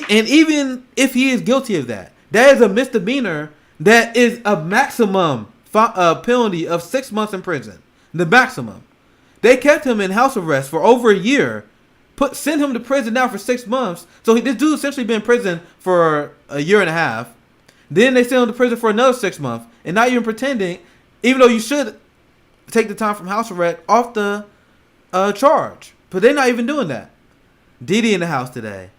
And even if he is guilty of that, that is a misdemeanor. That is a maximum penalty of 6 months in prison. The maximum. They kept him in house arrest for over a year. Sent him to prison now for 6 months. So this dude essentially been in prison for a year and a half. Then they sent him to prison for another 6 months. And not even pretending, even though you should take the time from house arrest off the charge. But they're not even doing that. Didi in the house today.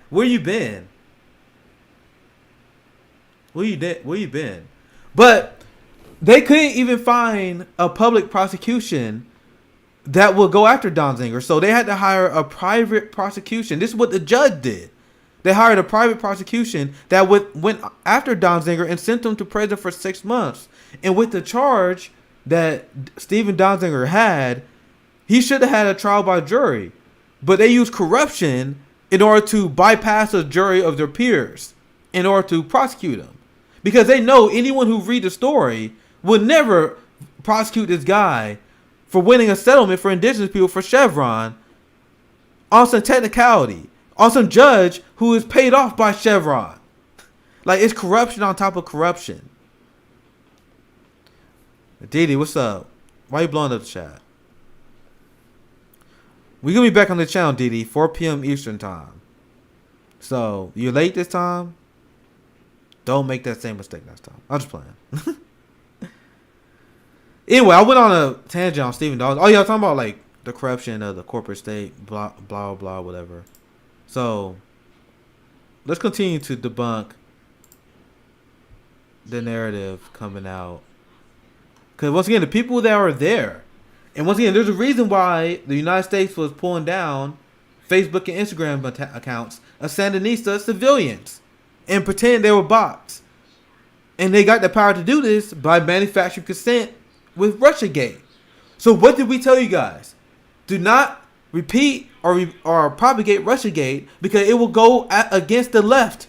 Where you been? Where you been? But they couldn't even find a public prosecution that will go after Donziger. So they had to hire a private prosecution. This is what the judge did. They hired a private prosecution that went after Donziger and sent him to prison for 6 months. And with the charge that Stephen Donziger had, He should have had a trial by jury, but they used corruption in order to bypass a jury of their peers in order to prosecute him. Because they know anyone who read the story would never prosecute this guy for winning a settlement for indigenous people for Chevron on some technicality, on some judge who is paid off by Chevron. Like, it's corruption on top of corruption. Didi, what's up? Why are you blowing up the chat? We're going to be back on the channel, Didi, 4 p.m. Eastern time. So, you're late this time? Don't make that same mistake next time. I'm just playing. Anyway, I went on a tangent on Stephen Dawes. Oh, yeah, I'm talking about, like, the corruption of the corporate state, blah, blah, blah, whatever. So, let's continue to debunk the narrative coming out. Because, once again, the people that are there, and once again, there's a reason why the United States was pulling down Facebook and Instagram accounts of Sandinista civilians and pretend they were bots. And they got the power to do this by manufacturing consent with Russiagate. So what did we tell you guys? Do not repeat or propagate Russiagate because it will go against the left.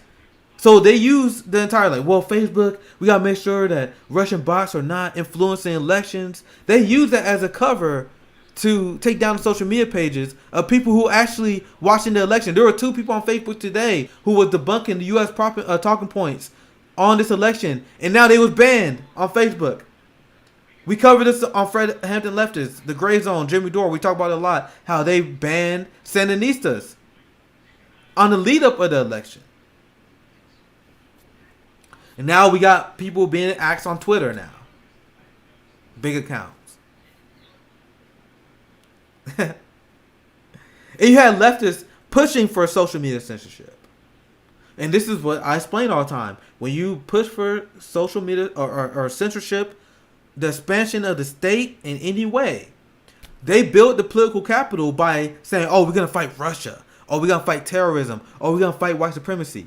So they use the entire, like, well, Facebook, we got to make sure that Russian bots are not influencing elections. They use that as a cover to take down the social media pages of people who actually watching the election. There were 2 people on Facebook today who were debunking the U.S. talking points on this election, and now they was banned on Facebook. We covered this on Fred Hampton Leftists, The Gray Zone, Jimmy Dore. We talk about it a lot, how they banned Sandinistas on the lead up of the election. And now we got people being axed on Twitter now. Big accounts. And you had leftists pushing for social media censorship. And this is what I explain all the time. When you push for social media or censorship, the expansion of the state in any way, they built the political capital by saying, oh, we're going to fight Russia. Oh, we're going to fight terrorism. Oh, we're going to fight white supremacy.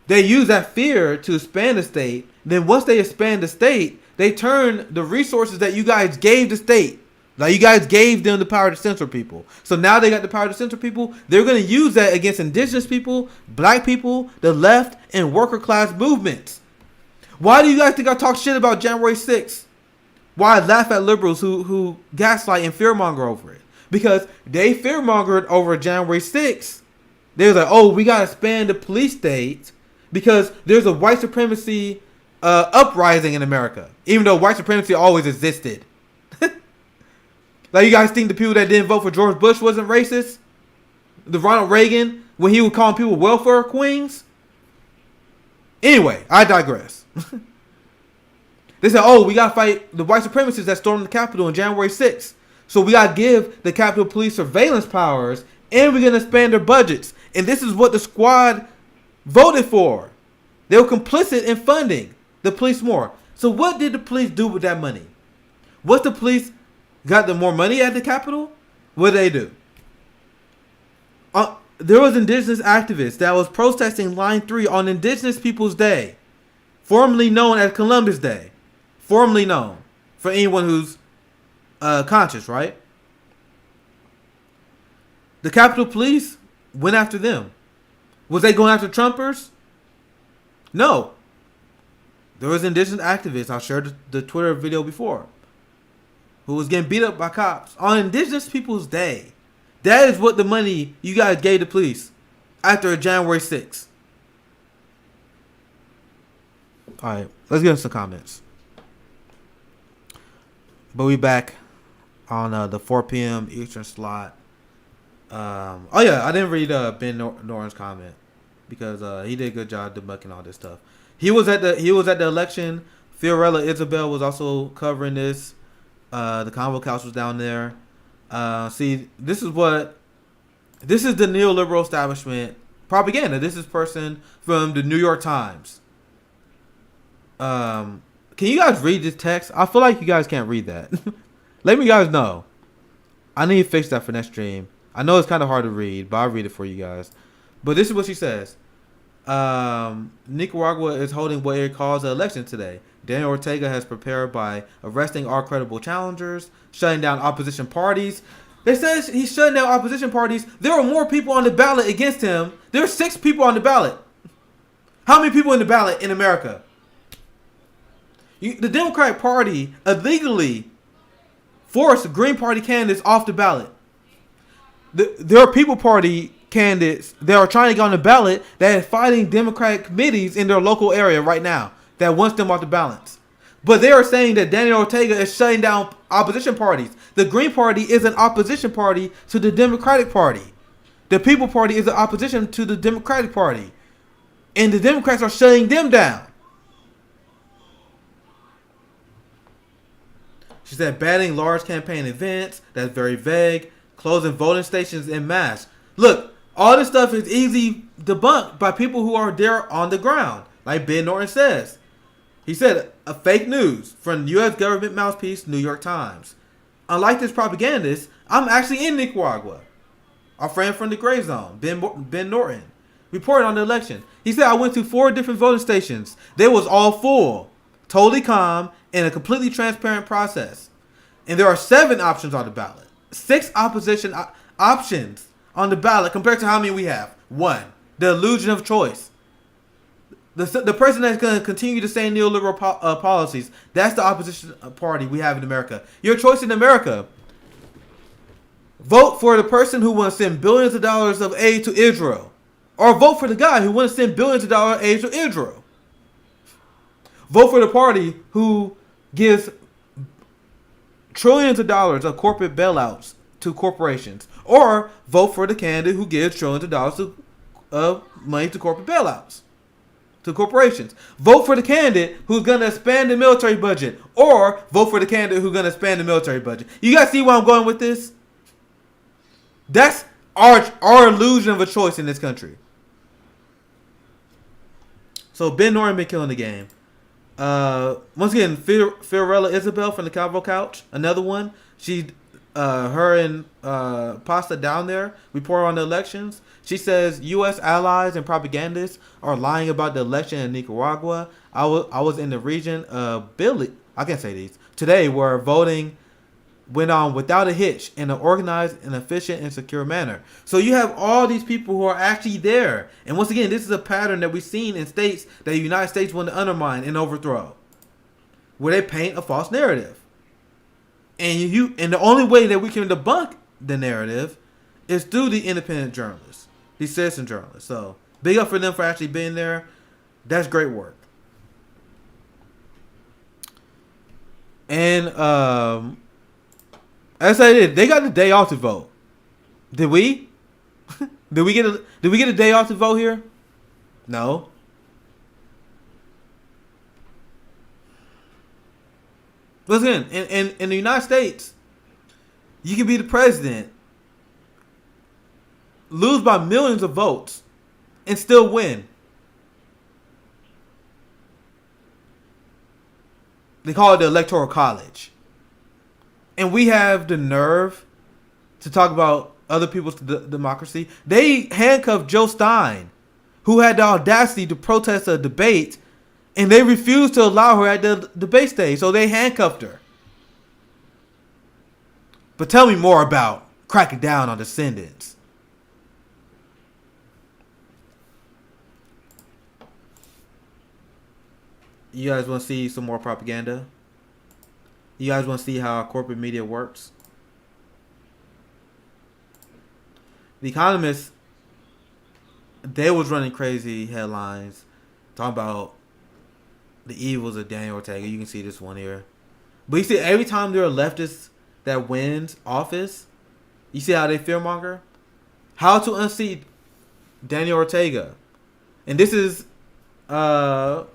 They use that fear to expand the state. Then once they expand the state, they turn the resources that you guys gave the state. Like, you guys gave them the power to censor people. So now they got the power to censor people. They're going to use that against indigenous people, black people, the left, and worker class movements. Why do you guys think I talk shit about January 6th? Why I laugh at liberals who gaslight and fearmonger over it? Because they fearmongered over January 6th. They was like, oh, we got to expand the police state because there's a white supremacy uprising in America. Even though white supremacy always existed. Like, you guys think the people that didn't vote for George Bush wasn't racist? The Ronald Reagan, when he was calling people welfare queens? Anyway, I digress. They said, oh, we got to fight the white supremacists that stormed the Capitol on January 6th. So we got to give the Capitol Police surveillance powers, and we're going to expand their budgets. And this is what the squad voted for. They were complicit in funding the police more. So what did the police do with that money? What's the police got the more money at the Capitol? What did they do? There was indigenous activists that was protesting Line 3 on Indigenous Peoples Day, formerly known as Columbus Day. Formerly known for anyone who's conscious, right? The Capitol Police went after them. Was they going after Trumpers? No. There was indigenous activists, I shared the Twitter video before, who was getting beat up by cops on Indigenous Peoples Day. That is what the money you guys gave the police after January 6th. All right, let's get into some comments. But we back on the 4 p.m. Eastern slot. Oh yeah, I didn't read Ben Noren's comment because he did a good job debunking all this stuff. He was at the election. Fiorella Isabel was also covering this. The Convo Couch was down there. See, this is the neoliberal establishment propaganda. This is person from the New York Times. Can you guys read this text? I feel like you guys can't read that. Let me guys know. I need to fix that for next stream. I know it's kind of hard to read, but I'll read it for you guys. But this is what she says. Nicaragua is holding what it calls an election today. Daniel Ortega has prepared by arresting all credible challengers, shutting down opposition parties. They said he's shutting down opposition parties. There are more people on the ballot against him. There are 6 people on the ballot. How many people in the ballot in America? The Democratic Party illegally forced Green Party candidates off the ballot. There are People Party candidates that are trying to get on the ballot that are fighting Democratic committees in their local area right now that wants them off the balance. But they are saying that Daniel Ortega is shutting down opposition parties. The Green Party is an opposition party to the Democratic Party. The People Party is an opposition to the Democratic Party. And the Democrats are shutting them down. She said banning large campaign events. That's very vague. Closing voting stations en masse. Look, all this stuff is easy debunked by people who are there on the ground. Like Ben Norton says. He said, a fake news from U.S. government mouthpiece, New York Times. Unlike this propagandist, I'm actually in Nicaragua. Our friend from the Gray Zone, Ben Norton, reported on the election. He said, I went to 4 different voting stations. They was all full, totally calm, and a completely transparent process. And there are 7 options on the ballot. 6 opposition options on the ballot compared to how many we have. 1, the illusion of choice. The person that's going to continue to say neoliberal policies, that's the opposition party we have in America. Your choice in America. Vote for the person who wants to send billions of dollars of aid to Israel. Or vote for the guy who wants to send billions of dollars of aid to Israel. Vote for the party who gives trillions of dollars of corporate bailouts to corporations. Or vote for the candidate who gives trillions of dollars of money to corporate bailouts. To corporations. Vote for the candidate who's going to expand the military budget. Or vote for the candidate who's going to expand the military budget. You guys see where I'm going with this? That's our illusion of a choice in this country. So Ben Norton been killing the game. Once again, Fiorella Isabel from the Calvo Couch, another one. Her and Pasta down there report on the elections. She says U.S. allies and propagandists are lying about the election in Nicaragua. I was in the region of I can't say these today, where voting went on without a hitch in an organized and efficient and secure manner. So you have all these people who are actually there. And once again, this is a pattern that we've seen in states that the United States want to undermine and overthrow, where they paint a false narrative. And the only way that we can debunk the narrative is through the independent journalists, these citizen journalists. So big up for them for actually being there. That's great work. And as I did, they got the day off to vote. Did we? Did we get a day off to vote here? No. Listen, in the United States, you can be the president, lose by millions of votes, and still win. They call it the Electoral College. And we have the nerve to talk about other people's democracy. They handcuffed Joe Stein, who had the audacity to protest a debate, and they refused to allow her at the debate stage, so they handcuffed her. But tell me more about cracking down on descendants. You guys want to see some more propaganda? You guys want to see how our corporate media works? The Economist, they was running crazy headlines talking about the evils of Daniel Ortega. You can see this one here. But you see, every time there are leftists that wins office, you see how they fearmonger? How to unseat Daniel Ortega. And this is the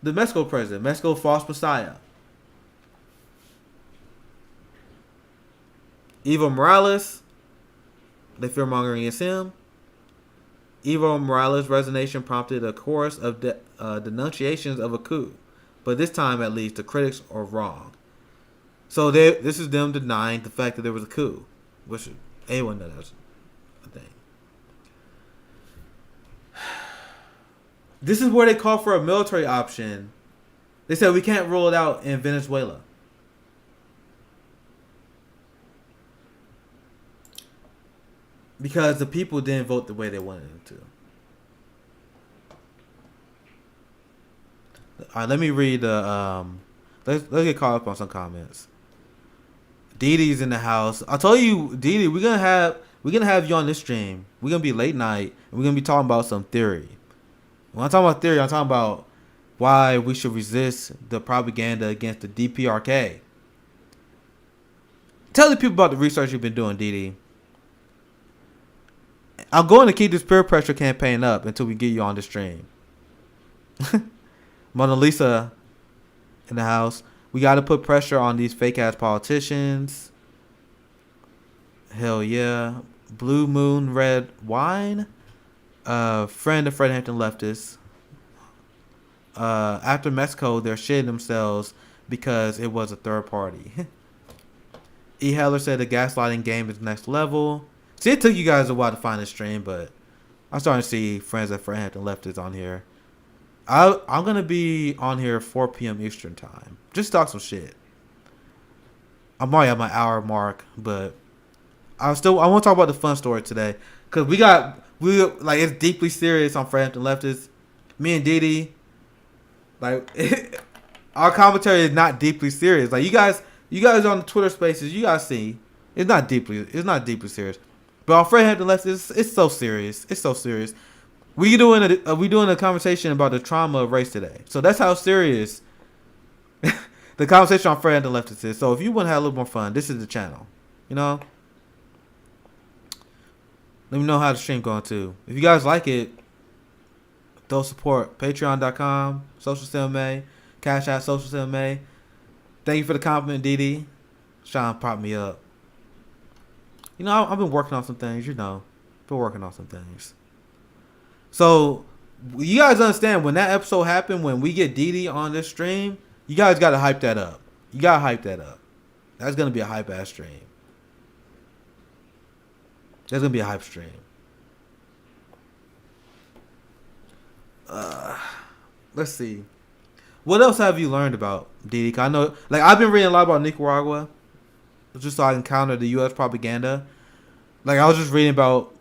Mexico president, Mexico false messiah. Evo Morales, they fear-mongering against him. Evo Morales' resignation prompted a chorus of denunciations of a coup. But this time, at least, the critics are wrong. So this is them denying the fact that there was a coup. Which anyone knows, I think. This is where they call for a military option. They said we can't rule it out in Venezuela. Because the people didn't vote the way they wanted them to. All right, let me read the. Let's get caught up on some comments. Dee Dee's in the house. I told you, Dee Dee, we're gonna have you on this stream. We're gonna be late night, and we're gonna be talking about some theory. When I'm talking about theory, I'm talking about why we should resist the propaganda against the DPRK. Tell the people about the research you've been doing, Dee Dee. I'm going to keep this peer pressure campaign up until we get you on the stream. Mona Lisa in the house. We got to put pressure on these fake ass politicians. Hell yeah. Blue Moon Red Wine. Friend of Fred Hampton leftist. After Mexico, they're shitting themselves because it was a third party. E. Heller said the gaslighting game is next level. See, it took you guys a while to find this stream, but I'm starting to see friends of Fred Hampton leftists on here. I'm going to be on here 4 p.m. Eastern time. Just talk some shit. I'm already at my hour mark, but I want to talk about the fun story today. Because it's deeply serious on Fred Hampton leftists. Me and Dee Dee, our commentary is not deeply serious. Like, you guys on the Twitter spaces, you guys see, it's not deeply serious. But on Fred Hampton leftists, it's so serious. It's so serious. We doing a conversation about the trauma of race today. So that's how serious the conversation on Fred Hampton leftists is. So if you want to have a little more fun, this is the channel. You know? Let me know how the stream going too. If you guys like it, throw support. Patreon.com, SocialistMMA, Cashapp SocialistMMA. Thank you for the compliment, Dee Dee. Sean propped me up. You know, I've been working on some things, So, you guys understand, when that episode happened, when we get Dee Dee on this stream, you guys got to hype that up. That's going to be a hype-ass stream. That's going to be a hype stream. Let's see. What else have you learned about, Dee Dee? I know, I've been reading a lot about Nicaragua, just so I can counter the U.S. propaganda. I was just reading about,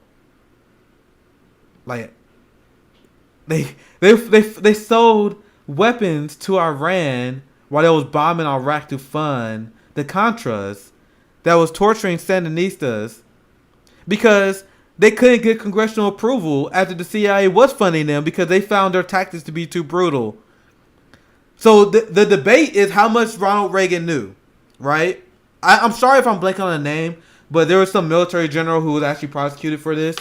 they sold weapons to Iran while they was bombing Iraq to fund the Contras that was torturing Sandinistas because they couldn't get congressional approval after the CIA was funding them because they found their tactics to be too brutal. So the debate is how much Ronald Reagan knew, right? I'm sorry if I'm blanking on a name, but there was some military general who was actually prosecuted for this.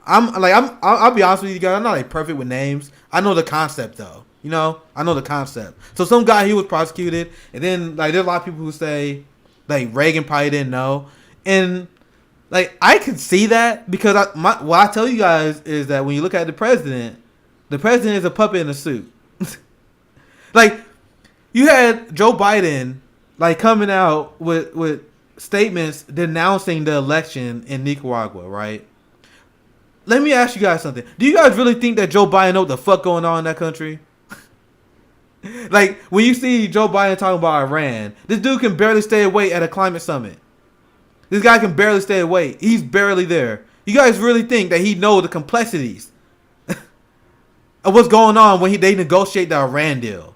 I'll be honest with you guys. I'm not perfect with names. I know the concept though. You know, I know the concept. So some guy, he was prosecuted, and then there's a lot of people who say Reagan probably didn't know, and I can see that because what I tell you guys is that when you look at the president is a puppet in a suit. You had Joe Biden coming out with statements denouncing the election in Nicaragua, right? Let me ask you guys something. Do you guys really think that Joe Biden know what the fuck going on in that country? When you see Joe Biden talking about Iran, this dude can barely stay awake at a climate summit. This guy can barely stay awake. He's barely there. You guys really think that he knows the complexities of what's going on when they negotiate the Iran deal?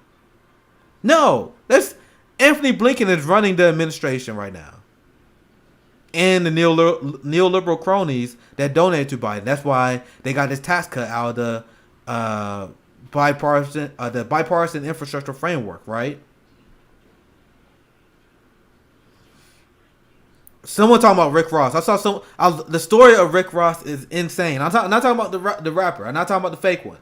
No. That's Anthony Blinken is running the administration right now. And the neoliberal cronies that donated to Biden. That's why they got this tax cut out of the bipartisan infrastructure framework, right? Someone talking about Rick Ross. I saw the story of Rick Ross is insane. I'm not talking about the rapper. I'm not talking about the fake one.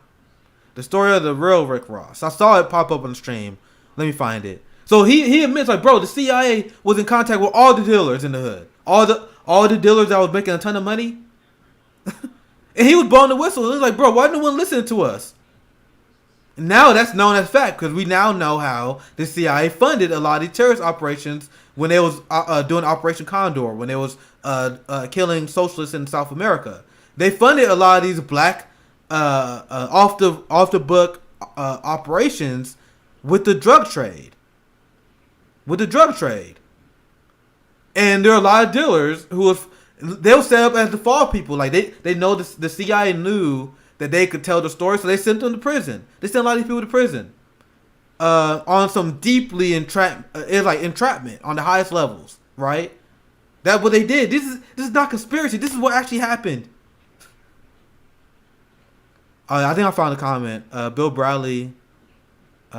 The story of the real Rick Ross. I saw it pop up on the stream. Let me find it. So he admits, bro, the CIA was in contact with all the dealers in the hood. All the dealers that was making a ton of money. And he was blowing the whistle. It was bro, why no one listening to us? And now that's known as fact because we now know how the CIA funded a lot of these terrorist operations when they was doing Operation Condor, when they was killing socialists in South America. They funded a lot of these black off the book operations with the drug trade. And there are a lot of dealers they'll set up as the fall people. Like they know the CIA knew that they could tell the story, so they sent them to prison. They sent a lot of these people to prison on some deeply entrapment on the highest levels. Right? That's what they did. This is not conspiracy. This is what actually happened. I think I found a comment. Bill Bradley. So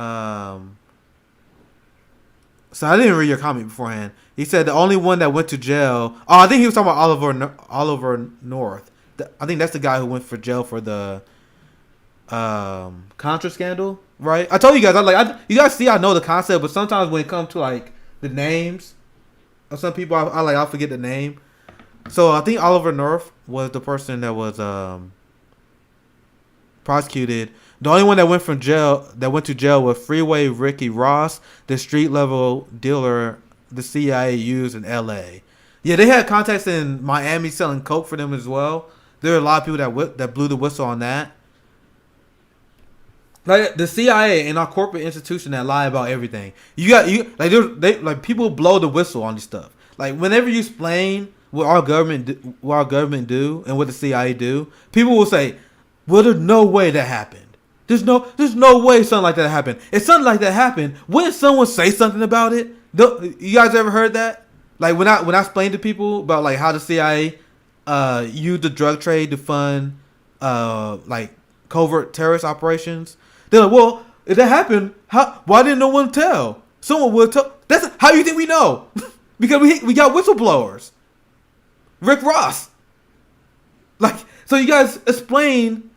I didn't read your comment beforehand. He said the only one that went to jail. Oh, I think he was talking about Oliver North. I think that's the guy who went for jail for the Contra scandal, right? I told you guys, you guys see, I know the concept, but sometimes when it comes to like the names of some people, I forget the name. So I think Oliver North was the person that was prosecuted. The only one that went to jail was Freeway Ricky Ross, the street level dealer the CIA used in L.A. Yeah, they had contacts in Miami selling coke for them as well. There are a lot of people that blew the whistle on that. Like the CIA and our corporate institution that lie about everything. People blow the whistle on this stuff. Like whenever you explain what our government do and what the CIA do, people will say, "Well, there's no way that happened. There's no way something like that happened. If something like that happened, wouldn't someone say something about it?" You guys ever heard that? Like when I explain to people about like how the CIA used the drug trade to fund like covert terrorist operations, they're like, "Well, if that happened, why didn't no one tell? Someone would tell." That's how you think we know, because we got whistleblowers. Rick Ross. Like, so you guys explain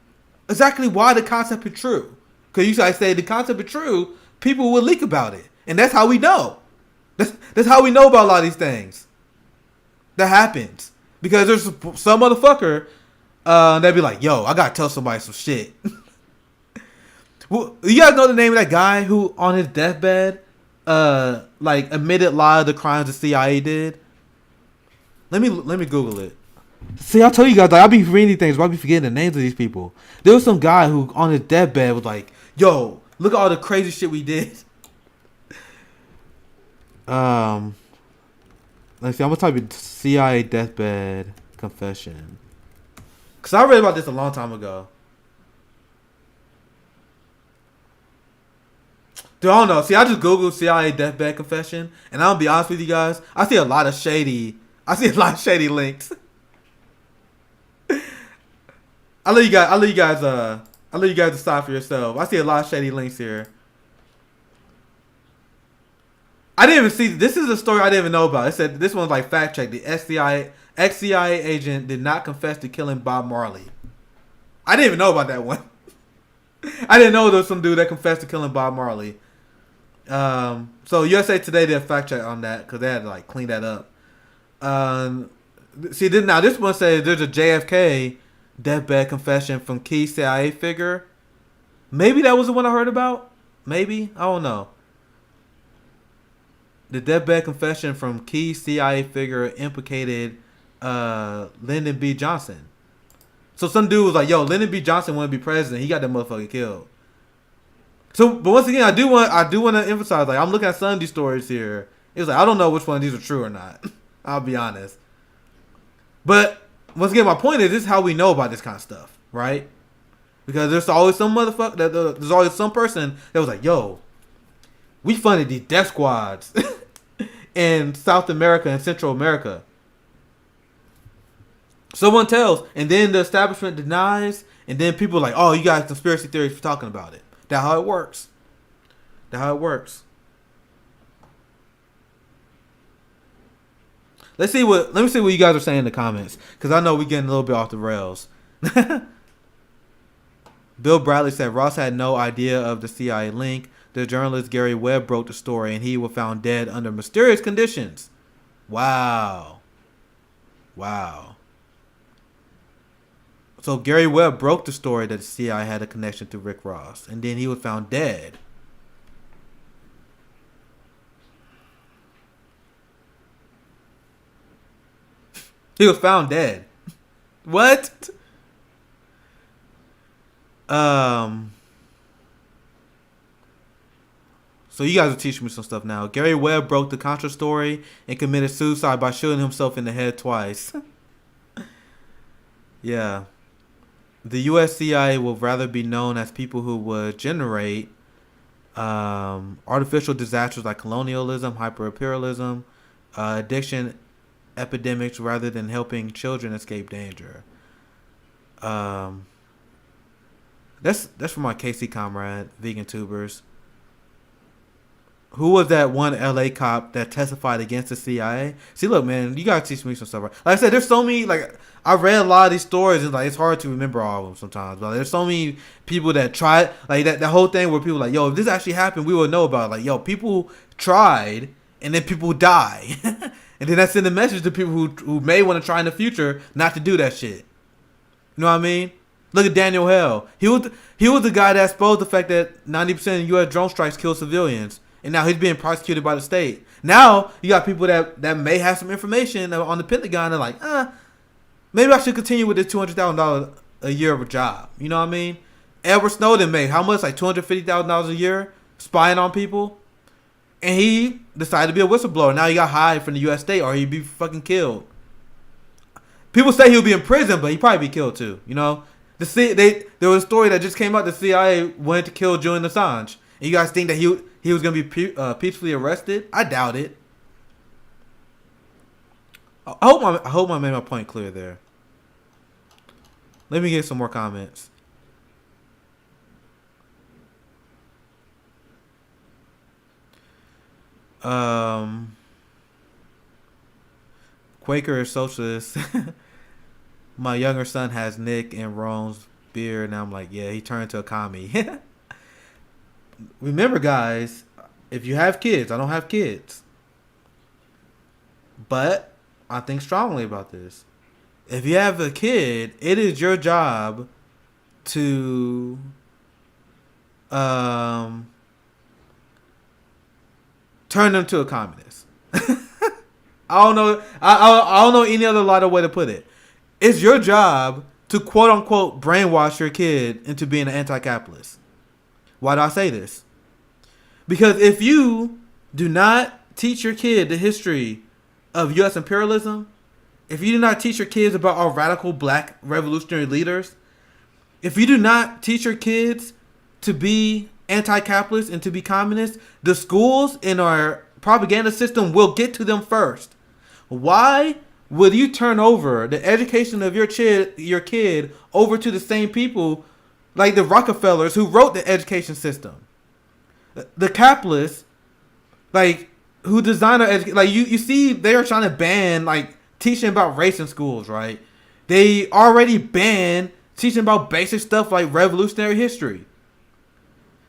exactly why the concept is true. Because you guys say the concept is true, people will leak about it. And that's how we know. That's how we know about a lot of these things. That happens. Because there's some motherfucker that'd be like, "Yo, I gotta tell somebody some shit." Well, you guys know the name of that guy who on his deathbed admitted a lot of the crimes the CIA did? Let me Google it. See, I tell you guys, I be reading things, but I be forgetting the names of these people. There was some guy who on his deathbed was like, "Yo, look at all the crazy shit we did." Let's see. I'm gonna type in CIA deathbed confession, cause I read about this a long time ago. Dude, I don't know. See, I just googled CIA deathbed confession, and I'll be honest with you guys, I see a lot of shady links. I'll let you guys decide for yourself. I see a lot of shady links here. I didn't even see. This is a story I didn't even know about. It said this one's like fact check. The ex-CIA agent did not confess to killing Bob Marley. I didn't even know about that one. I didn't know there was some dude that confessed to killing Bob Marley. So USA Today did a fact check on that because they had to like clean that up. Now this one says there's a JFK deathbed confession from key CIA figure. Maybe that was the one I heard about. Maybe, I don't know. The deathbed confession from key CIA figure implicated Lyndon B. Johnson. So some dude was like, "Yo, Lyndon B. Johnson want to be president. He got that motherfucker killed." So, but once again, I do want to emphasize, like, I'm looking at some of these stories here. It was like, I don't know which one of these are true or not. I'll be honest. But once again, my point is, this is how we know about this kind of stuff, right? Because there's always some motherfucker, there's always some person that was like, "Yo, we funded these death squads in South America and Central America." Someone tells, and then the establishment denies, and then people are like, "Oh, you got conspiracy theories for talking about it." That's how it works. Let me see what you guys are saying in the comments, because I know we're getting a little bit off the rails. Bill Bradley said Ross had no idea of the CIA link. The journalist Gary Webb broke the story, and he was found dead under mysterious conditions. Wow. So Gary Webb broke the story that the CIA had a connection to Rick Ross, and then he was found dead. He was found dead. What? Um. So you guys are teaching me some stuff now. Gary Webb broke the Contras story and committed suicide by shooting himself in the head twice. Yeah. The U.S. CIA will rather be known as people who would generate artificial disasters like colonialism, hyper-imperialism, addiction epidemics rather than helping children escape danger. That's from my KC comrade, Vegan Tubers. Who was that one LA cop that testified against the CIA? See, look, man, you gotta teach me some stuff. Right? Like I said, there's so many. Like I read a lot of these stories, and like it's hard to remember all of them sometimes. But there's so many people that tried, like that whole thing where people like, yo, if this actually happened, we would know about it. Like, yo, people tried, and then people die, and then that send a message to people who may want to try in the future not to do that shit. You know what I mean? Look at Daniel Hale. He was the guy that exposed the fact that 90% of U.S. drone strikes kill civilians. And now he's being prosecuted by the state. Now you got people that may have some information on the Pentagon and like, maybe I should continue with this $200,000 a year of a job. You know what I mean? Edward Snowden made how much? Like $250,000 a year spying on people, and he decided to be a whistleblower. Now he got hired from the U.S. state, or he'd be fucking killed. People say he'll be in prison, but he'd probably be killed too. You know, there was a story that just came out. The CIA wanted to kill Julian Assange. And you guys think that he was going to be peacefully arrested? I doubt it. I hope I made my point clear there. Let me get some more comments. Quaker is socialist. My younger son has Nick and Rome's beard, and I'm like, yeah, he turned to a commie. Remember, guys, if you have kids, I don't have kids, but I think strongly about this. If you have a kid, it is your job to turn them to a communist. I don't know. I don't know any other lighter way to put it. It's your job to quote unquote brainwash your kid into being an anti-capitalist. Why do I say this? Because if you do not teach your kid the history of U.S. imperialism, if you do not teach your kids about our radical black revolutionary leaders, if you do not teach your kids to be anti-capitalist and to be communist, the schools in our propaganda system will get to them first. Why would you turn over the education of your kid over to the same people like the Rockefellers who wrote the education system? The capitalists, like, who designed our education, like, you see they are trying to ban, like, teaching about race in schools, right? They already banned teaching about basic stuff like revolutionary history.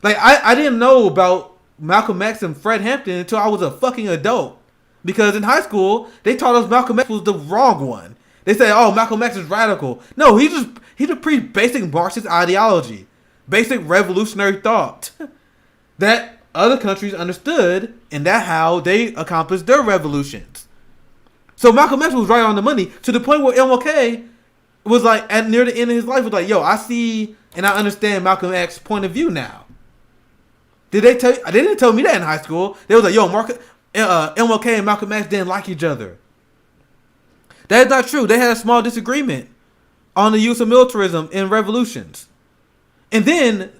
Like, I didn't know about Malcolm X and Fred Hampton until I was a fucking adult. Because in high school, they taught us Malcolm X was the wrong one. They say, oh, Malcolm X is radical. No, he just preached basic Marxist ideology. Basic revolutionary thought. That other countries understood, and that's how they accomplished their revolutions. So Malcolm X was right on the money, to the point where MLK was like, at near the end of his life, was like, yo, I see and I understand Malcolm X's point of view now. Did they tell you? They didn't tell me that in high school. They was like, yo, MLK and Malcolm X didn't like each other. That is not true. They had a small disagreement on the use of militarism in revolutions. And then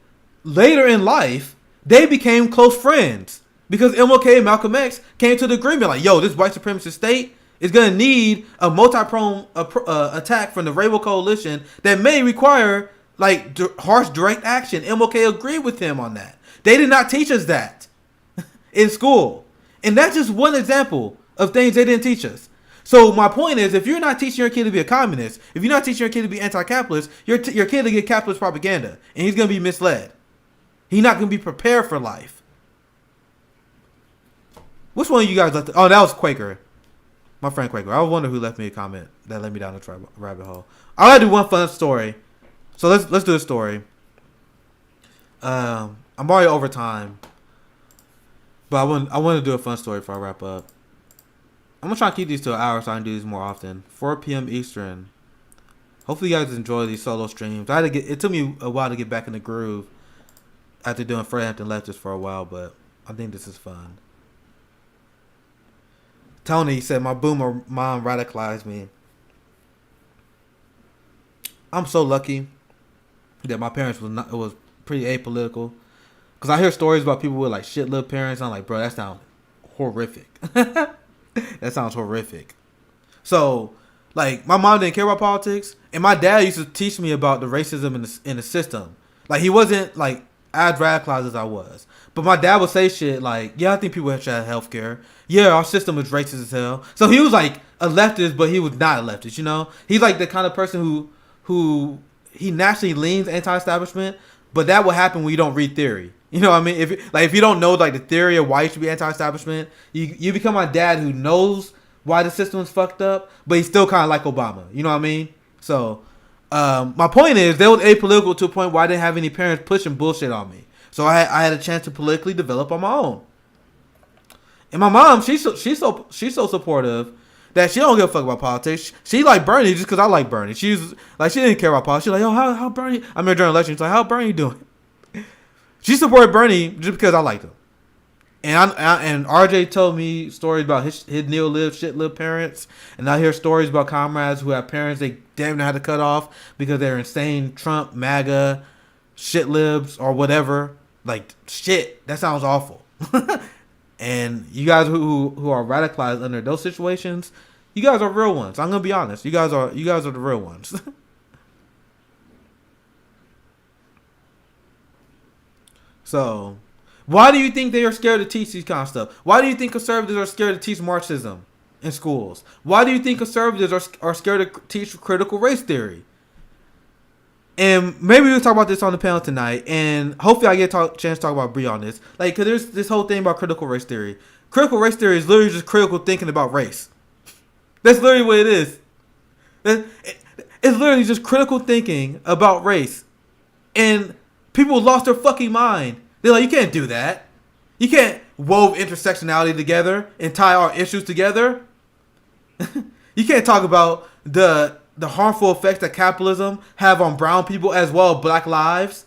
later in life, they became close friends because MLK and Malcolm X came to the agreement like, yo, this white supremacist state is going to need a multi-pronged attack from the Rainbow Coalition that may require like harsh direct action. MLK agreed with him on that. They did not teach us that in school. And that's just one example of things they didn't teach us. So my point is, if you're not teaching your kid to be a communist, if you're not teaching your kid to be anti-capitalist, your kid will get capitalist propaganda, and he's going to be misled. He's not going to be prepared for life. Which one of you guys left? Oh, that was Quaker. My friend Quaker. I wonder who left me a comment that led me down the rabbit hole. I gotta do one fun story. So let's do a story. I'm already over time, but I want to do a fun story before I wrap up. I'm gonna try to keep these to an hour so I can do these more often. 4 p.m. Eastern. Hopefully, you guys enjoy these solo streams. It took me a while to get back in the groove after doing Fred Hampton Leftist for a while, but I think this is fun. Tony said, my boomer mom radicalized me. I'm so lucky that my parents was pretty apolitical. Because I hear stories about people with like shit little parents. I'm like, bro, that sounds horrific. That sounds horrific. So, like, my mom didn't care about politics. And my dad used to teach me about the racism in the system. Like, he wasn't like as radicalized as I was. But my dad would say shit like, yeah, I think people should have health care. Yeah, our system is racist as hell. So he was like a leftist, but he was not a leftist, you know? He's like the kind of person who he naturally leans anti-establishment, but that will happen when you don't read theory. You know what I mean? If you don't know like the theory of why you should be anti-establishment, you become my dad who knows why the system is fucked up, but he's still kind of like Obama. You know what I mean? So my point is, they was apolitical to a point where I didn't have any parents pushing bullshit on me. So I had a chance to politically develop on my own. And my mom, she's so supportive that she don't give a fuck about politics. She like Bernie just because I like Bernie. She's like, she didn't care about politics. She's like, yo, how Bernie? I remember during election, she's like, how Bernie doing? She supported Bernie just because I liked him. And RJ told me stories about his Neolib shit lib parents, and I hear stories about comrades who have parents they damn near had to cut off because they're insane Trump, MAGA, shit libs or whatever. Like shit, that sounds awful. And you guys who are radicalized under those situations, you guys are real ones. I'm gonna be honest. You guys are the real ones. So, why do you think they are scared to teach these kind of stuff? Why do you think conservatives are scared to teach Marxism in schools? Why do you think conservatives are scared to teach critical race theory? And maybe we'll talk about this on the panel tonight, and hopefully I get a chance to talk about Bree on this. Like, because there's this whole thing about critical race theory. Critical race theory is literally just critical thinking about race. That's literally what it is. It's literally just critical thinking about race. And people lost their fucking mind. They're like, you can't do that. You can't wove intersectionality together and tie our issues together. You can't talk about the harmful effects that capitalism have on brown people as well as black lives.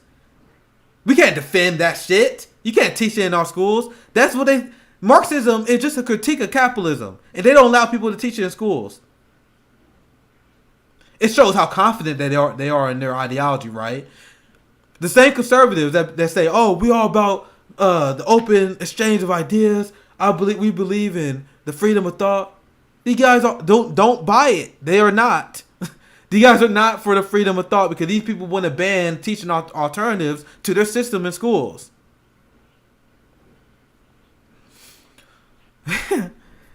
We can't defend that shit. You can't teach it in our schools. That's what Marxism is just a critique of capitalism. And they don't allow people to teach it in schools. It shows how confident they are in their ideology, right? The same conservatives that say, "Oh, we all about the open exchange of ideas. We believe in the freedom of thought." These guys don't buy it. They are not. These guys are not for the freedom of thought because these people want to ban teaching alternatives to their system in schools.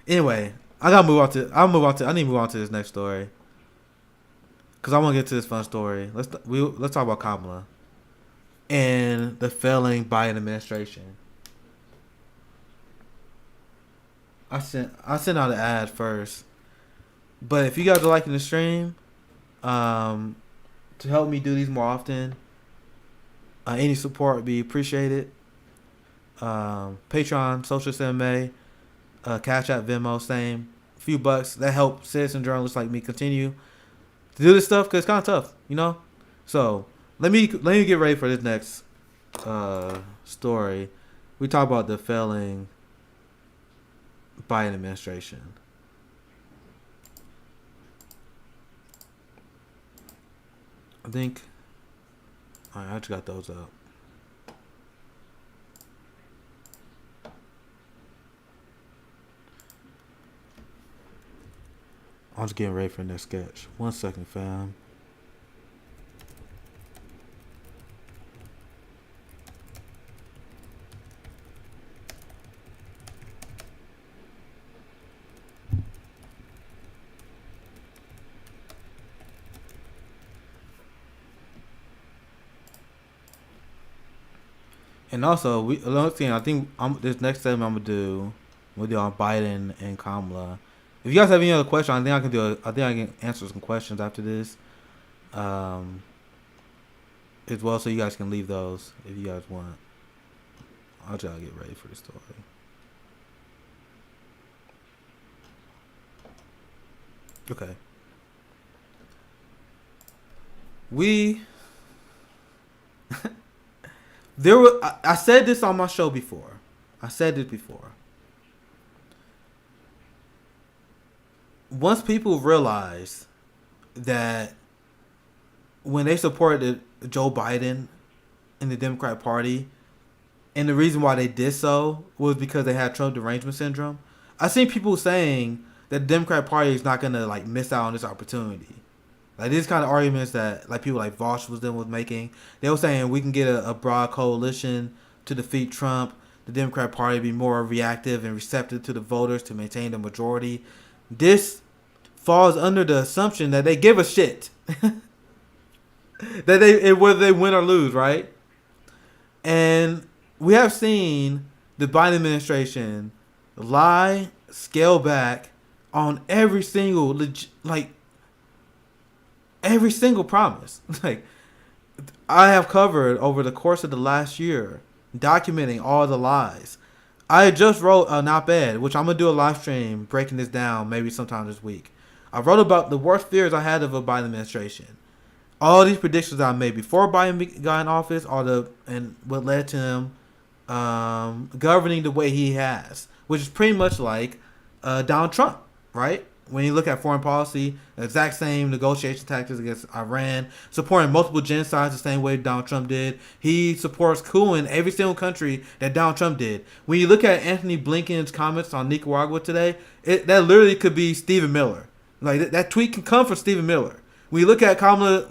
Anyway, I need to move on to this next story because I want to get to this fun story. Let's talk about Kamala and the failing Biden administration. I sent out an ad first, but if you guys are liking the stream, to help me do these more often, any support would be appreciated. Patreon, SocialistMMA, Cashapp, Venmo, same, a few bucks that help citizen journalists like me continue to do this stuff because it's kind of tough, you know. So let me get ready for this next story. We talk about the failing Biden administration. I think I just got those up. I'm just getting ready for the next sketch. 1 second, fam. And also, another thing, I think this next segment I'm we'll do on Biden and Kamala. If you guys have any other questions, I think I can answer some questions after this, as well, so you guys can leave those if you guys want. I'll try to get ready for the story. Okay. We there were I said this on my show before. I said this before. Once people realize that when they supported Joe Biden in the Democratic Party, and the reason why they did so was because they had Trump derangement syndrome, I seen people saying that the Democratic Party is not gonna like miss out on this opportunity. Like these kind of arguments that like people like Vosh was making. They were saying we can get a broad coalition to defeat Trump. The Democratic Party be more reactive and receptive to the voters to maintain the majority. This falls under the assumption that they give a shit. That whether they win or lose, right? And we have seen the Biden administration lie, scale back on every single every single promise. Like I have covered over the course of the last year, documenting all the lies. I just wrote an op-ed, which I'm gonna do a live stream breaking this down maybe sometime this week. I wrote about the worst fears I had of a Biden administration. All these predictions I made before Biden got in office, and what led to him governing the way he has, which is pretty much like Donald Trump, right? When you look at foreign policy, the exact same negotiation tactics against Iran, supporting multiple genocides the same way Donald Trump did. He supports cooling every single country that Donald Trump did. When you look at Anthony Blinken's comments on Nicaragua today, that literally could be Stephen Miller. Like that tweet can come from Stephen Miller. When you look at Kamala's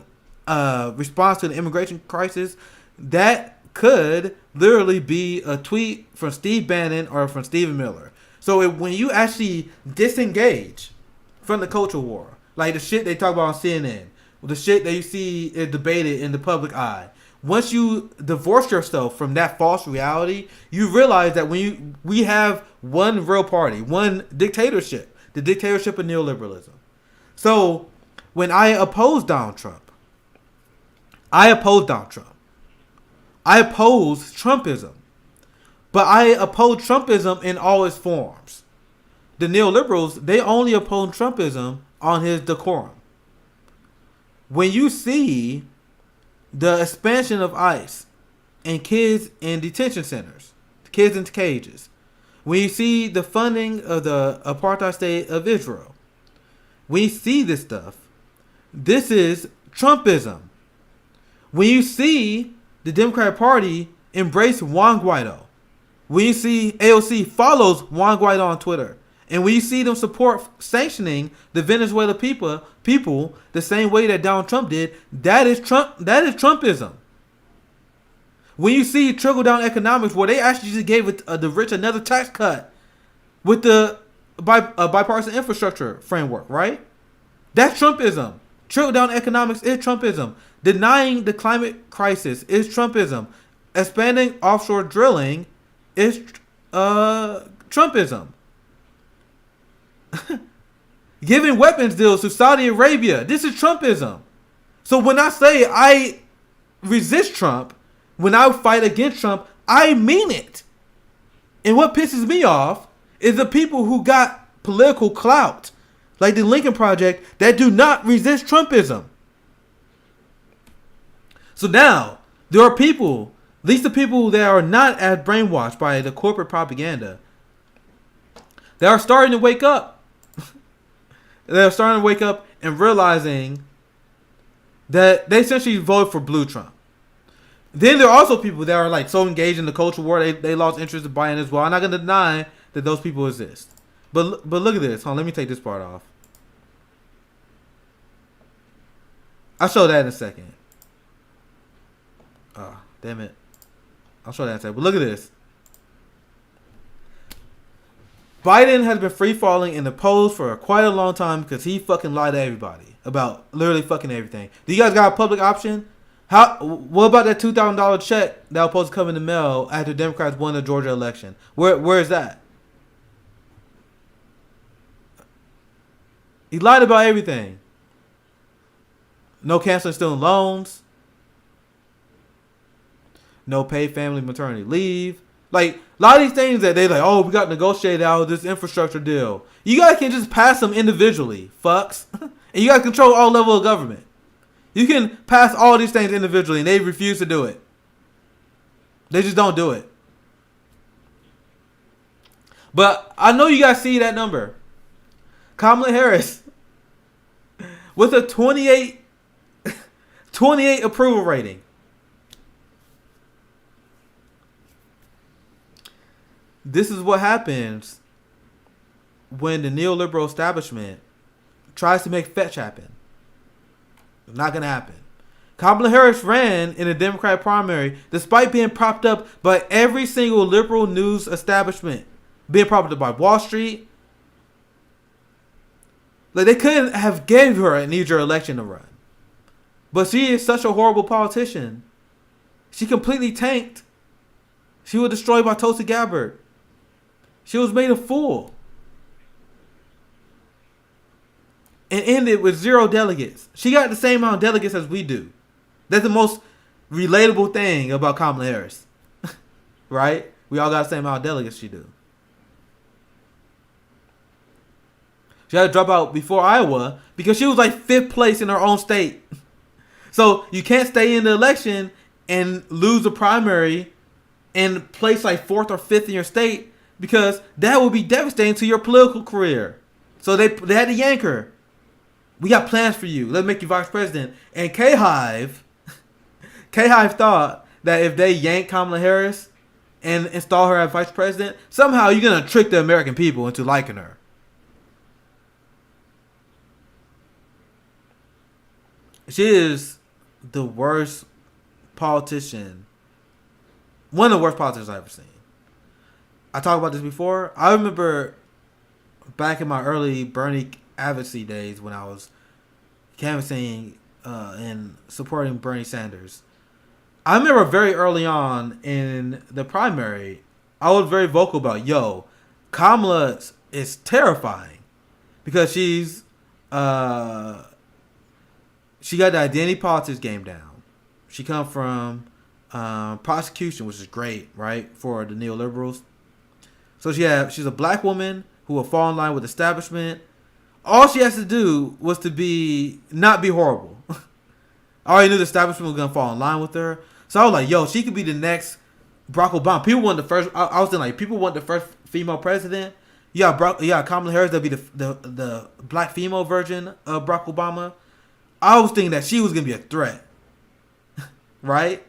response to the immigration crisis, that could literally be a tweet from Steve Bannon or from Stephen Miller. So when you actually disengage from the culture war, like the shit they talk about on CNN, the shit that you see is debated in the public eye, once you divorce yourself from that false reality, you realize that we have one real party, one dictatorship, the dictatorship of neoliberalism. So when I oppose Donald Trump, I oppose Trumpism. But I oppose Trumpism in all its forms. The neoliberals, they only oppose Trumpism on his decorum. When you see the expansion of ICE and kids in detention centers, kids in cages, when you see the funding of the apartheid state of Israel, when you see this stuff, this is Trumpism. When you see the Democratic Party embrace Juan Guaido, when you see AOC follows Juan Guaido on Twitter, and when you see them support sanctioning the Venezuela people the same way that Donald Trump did, that is Trumpism. When you see trickle down economics, where they actually just gave the rich another tax cut with the bipartisan infrastructure framework, right? That's Trumpism. Trickle down economics is Trumpism. Denying the climate crisis is Trumpism. Expanding offshore drilling is Trumpism. Giving weapons deals to Saudi Arabia, this is Trumpism. So when I say I resist Trump, when I fight against Trump, I mean it. And what pisses me off is the people who got political clout, like the Lincoln Project, that do not resist Trumpism. So now, there are people, at least the people that are not as brainwashed by the corporate propaganda, that are starting to wake up. They're starting to wake up and realizing that they essentially voted for blue Trump. Then there are also people that are like so engaged in the culture war, they lost interest in Biden as well. I'm not going to deny that those people exist. But look at this. Hold on, let me take this part off. I'll show that in a second. Oh, damn it. I'll show that in a second. But look at this. Biden has been free falling in the polls for quite a long time because he fucking lied to everybody about literally fucking everything. Do you guys got a public option? What about that $2,000 check that was supposed to come in the mail after Democrats won the Georgia election? Where is that? He lied about everything. No canceling student loans. No paid family maternity leave. Like, a lot of these things that they like, oh, we got negotiated out of this infrastructure deal. You guys can just pass them individually, fucks. And you guys control all levels of government. You can pass all these things individually, and they refuse to do it. They just don't do it. But I know you guys see that number. Kamala Harris with a 28 approval rating. This is what happens when the neoliberal establishment tries to make fetch happen. It's not going to happen. Kamala Harris ran in a Democratic primary despite being propped up by every single liberal news establishment. Being propped up by Wall Street. Like, they couldn't have gave her a knee-jerk election to run. But she is such a horrible politician. She completely tanked. She was destroyed by Tulsi Gabbard. She was made a fool. And ended with 0 delegates. She got the same amount of delegates as we do. That's the most relatable thing about Kamala Harris. Right? We all got the same amount of delegates she do. She had to drop out before Iowa because she was like 5th place in her own state. So you can't stay in the election and lose the primary and place like 4th or 5th in your state because that would be devastating to your political career. So they had to yank her. We got plans for you. Let's make you vice president. And K-Hive thought that if they yank Kamala Harris and install her as vice president, somehow you're going to trick the American people into liking her. She is the worst politician. One of the worst politicians I've ever seen. I talked about this before. I remember back in my early Bernie advocacy days when I was canvassing and supporting Bernie Sanders. I remember very early on in the primary, I was very vocal about, Kamala is terrifying because she got the identity politics game down. She come from prosecution, which is great, right, for the neoliberals. So she's a black woman who will fall in line with the establishment. All she has to do was to not be horrible. I already knew the establishment was gonna fall in line with her. So I was like, she could be the next Barack Obama. People want the first. I was thinking like people want the first female president. Kamala Harris that'd be the black female version of Barack Obama. I was thinking that she was gonna be a threat, right?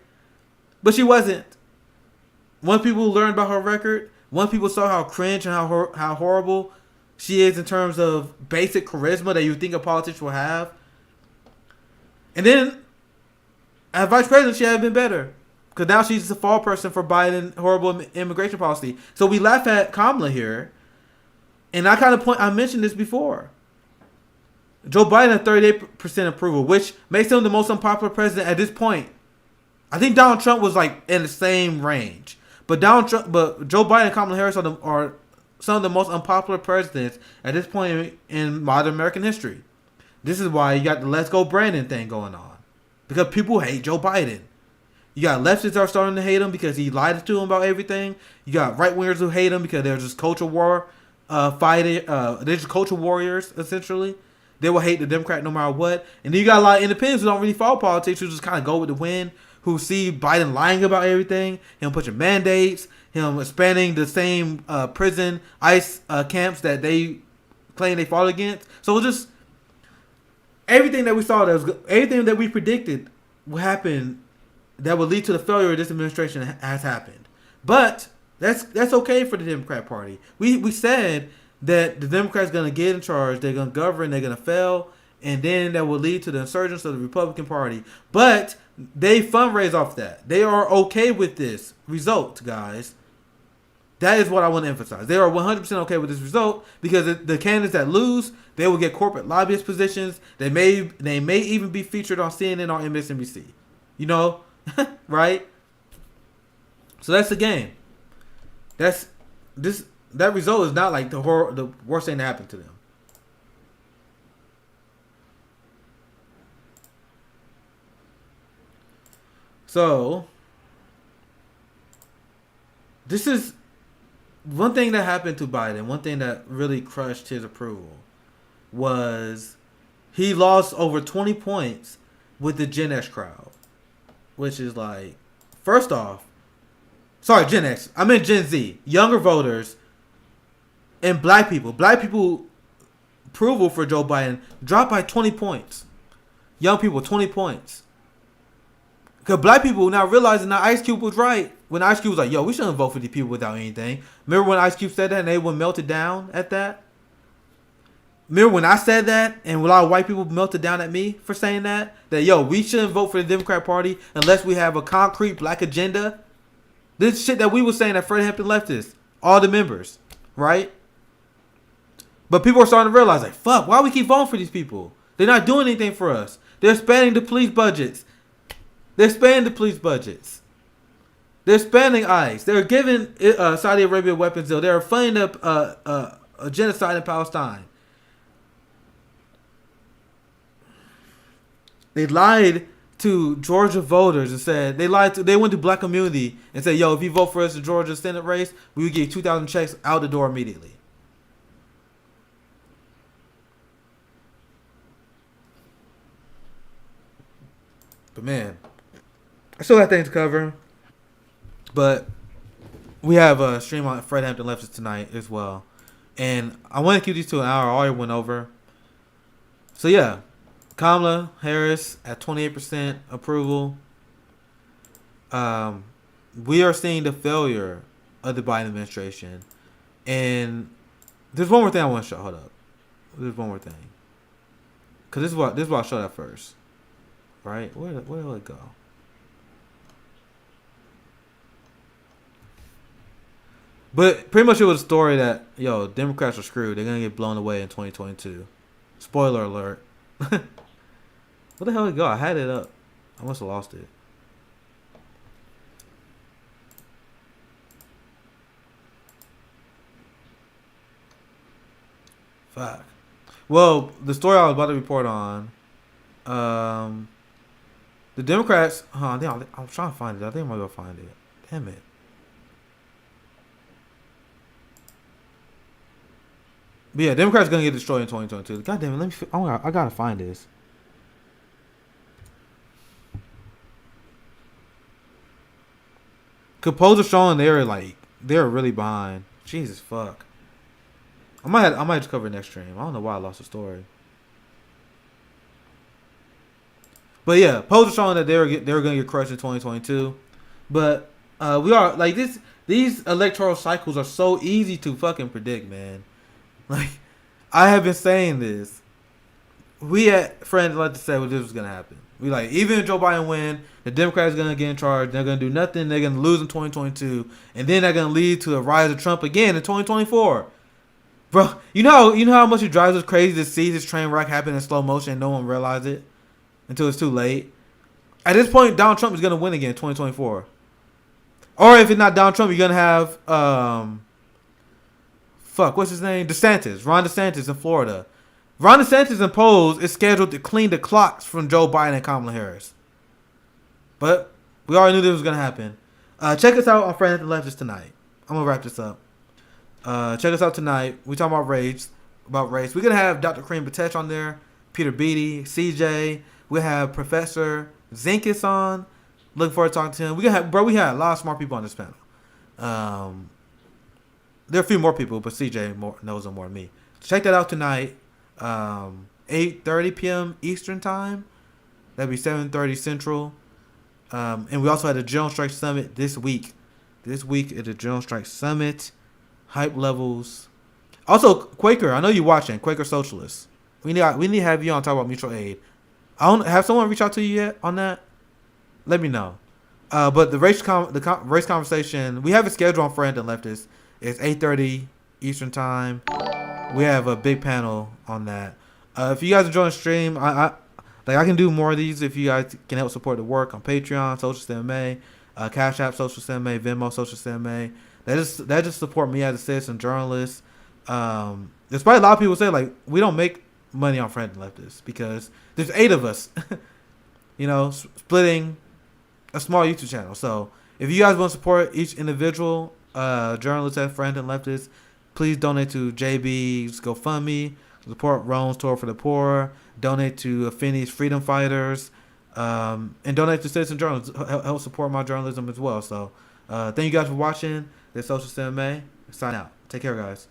But she wasn't. Once people learned about her record, once people saw how cringe and how horrible she is in terms of basic charisma that you think a politician will have, and then as vice president, she had been better because now she's the fall person for Biden's horrible immigration policy. So we laugh at Kamala here, and I mentioned this before. Joe Biden had 38% approval, which makes him the most unpopular president at this point. I think Donald Trump was like in the same range, but Joe Biden and Kamala Harris are some of the most unpopular presidents at this point in modern American history. This is why you got the "Let's Go Brandon" thing going on, because people hate Joe Biden. You got leftists that are starting to hate him because he lied to them about everything. You got right wingers who hate him because they're just culture war fighting. They're just culture warriors essentially. They will hate the Democrat no matter what. And then you got a lot of independents who don't really follow politics, who just kind of go with the wind, who see Biden lying about everything, him pushing mandates, him expanding the same prison, ICE camps that they claim they fought against. So just everything that we saw, everything that we predicted would happen that would lead to the failure of this administration has happened. But that's okay for the Democrat Party. We said that the Democrats going to get in charge, they're going to govern, they're going to fail, and then that will lead to the insurgence of the Republican Party. But they fundraise off that. They are okay with this result, guys. That is what I want to emphasize. They are 100% okay with this result because the candidates that lose, they will get corporate lobbyist positions. They may even be featured on CNN or MSNBC. Right? So that's the game. That result is not like the worst thing that happened to them. So this is one thing that happened to Biden. One thing that really crushed his approval was he lost over 20 points with the Gen X crowd, which is like, first off, sorry, Gen X. I meant Gen Z, younger voters, and black people. Black people approval for Joe Biden dropped by 20 points. Young people, 20 points. Because black people now realizing that Ice Cube was right. When Ice Cube was like, yo, we shouldn't vote for these people without anything. Remember when Ice Cube said that and everyone melted down at that? Remember when I said that and a lot of white people melted down at me for saying that? That, yo, we shouldn't vote for the Democrat Party unless we have a concrete black agenda? This shit that we were saying at Fred Hampton leftists. All the members. Right? But people are starting to realize, like, fuck, why we keep voting for these people? They're not doing anything for us. They're expanding the police budgets. They're expanding the police budgets. They're expanding ICE. They're giving Saudi Arabia weapons deal. They're funding a genocide in Palestine. They lied to Georgia voters and said they went to black community and said, yo, if you vote for us in Georgia Senate race, we will give you 2,000 checks out the door immediately. But man, I still have things to cover. But we have a stream on Fred Hampton Leftists tonight as well. And I want to keep these to an hour. I already went over. So yeah, Kamala Harris at 28% approval. We are seeing the failure of the Biden administration. And there's one more thing I want to show. Hold up. There's one more thing. Because this is what I'll show that first. Right? Where will it go? But pretty much it was a story that, yo, Democrats are screwed. They're going to get blown away in 2022. Spoiler alert. Where the hell did it go? I had it up. I must have lost it. Fuck. Well, the story I was about to report on, the Democrats, I'm trying to find it. I think I'm going to go find it. Damn it. But yeah, Democrats going to get destroyed in 2022. God damn it. I got to find this. Composer showing they're really behind. Jesus fuck. I might just cover it next stream. I don't know why I lost the story. But yeah, polls are showing that they were going to get crushed in 2022. But we are like this. These electoral cycles are so easy to fucking predict, man. Like I have been saying this. We at Friends like to say what this was going to happen. We like even if Joe Biden win, the Democrats are going to get in charge. They're going to do nothing. They're going to lose in 2022, and then they're going to lead to a rise of Trump again in 2024. Bro, you know how much it drives us crazy to see this train wreck happen in slow motion and no one realize it until it's too late. At this point, Donald Trump is going to win again in 2024. Or if it's not Donald Trump, you're going to have what's his name? Ron DeSantis in Florida. Ron DeSantis in polls is scheduled to clean the clocks from Joe Biden and Kamala Harris. But we already knew this was going to happen. Check us out on Friends and Leftists tonight. I'm going to wrap this up. Check us out tonight. We talking about race. We're going to have Dr. Kareem Batesh on there. Peter Beatty, CJ. We have Professor Zinkus on. Looking forward to talking to him. We had a lot of smart people on this panel. There are a few more people, but CJ knows them more than me. Check that out tonight. 8:30 p.m. Eastern time. That'd be 7:30 Central. And we also had a General Strike Summit this week. This week at the General Strike Summit. Hype levels. Also, Quaker, I know you're watching. Quaker Socialists. We need to have you on talk about mutual aid. Have someone reach out to you yet on that? Let me know. But the race conversation, we have a schedule on Friend and Leftist. It's 8:30 Eastern time. We have a big panel on that. If you guys enjoy the stream, I can do more of these if you guys can help support the work on Patreon, SocialistMMA, Cashapp SocialistMMA, Venmo SocialistMMA. That just support me as a citizen journalist. Despite a lot of people say like we don't make money on Friend and Leftist because there's 8 of us, splitting a small YouTube channel. So if you guys want to support each individual journalist at Friend and Leftist, please donate to JB's GoFundMe, support Rome's Tour for the Poor, donate to Affinity's Freedom Fighters, And donate to citizen journalism. Help support my journalism as well. So thank you guys for watching. This Socialist MMA. Sign out. Take care, guys.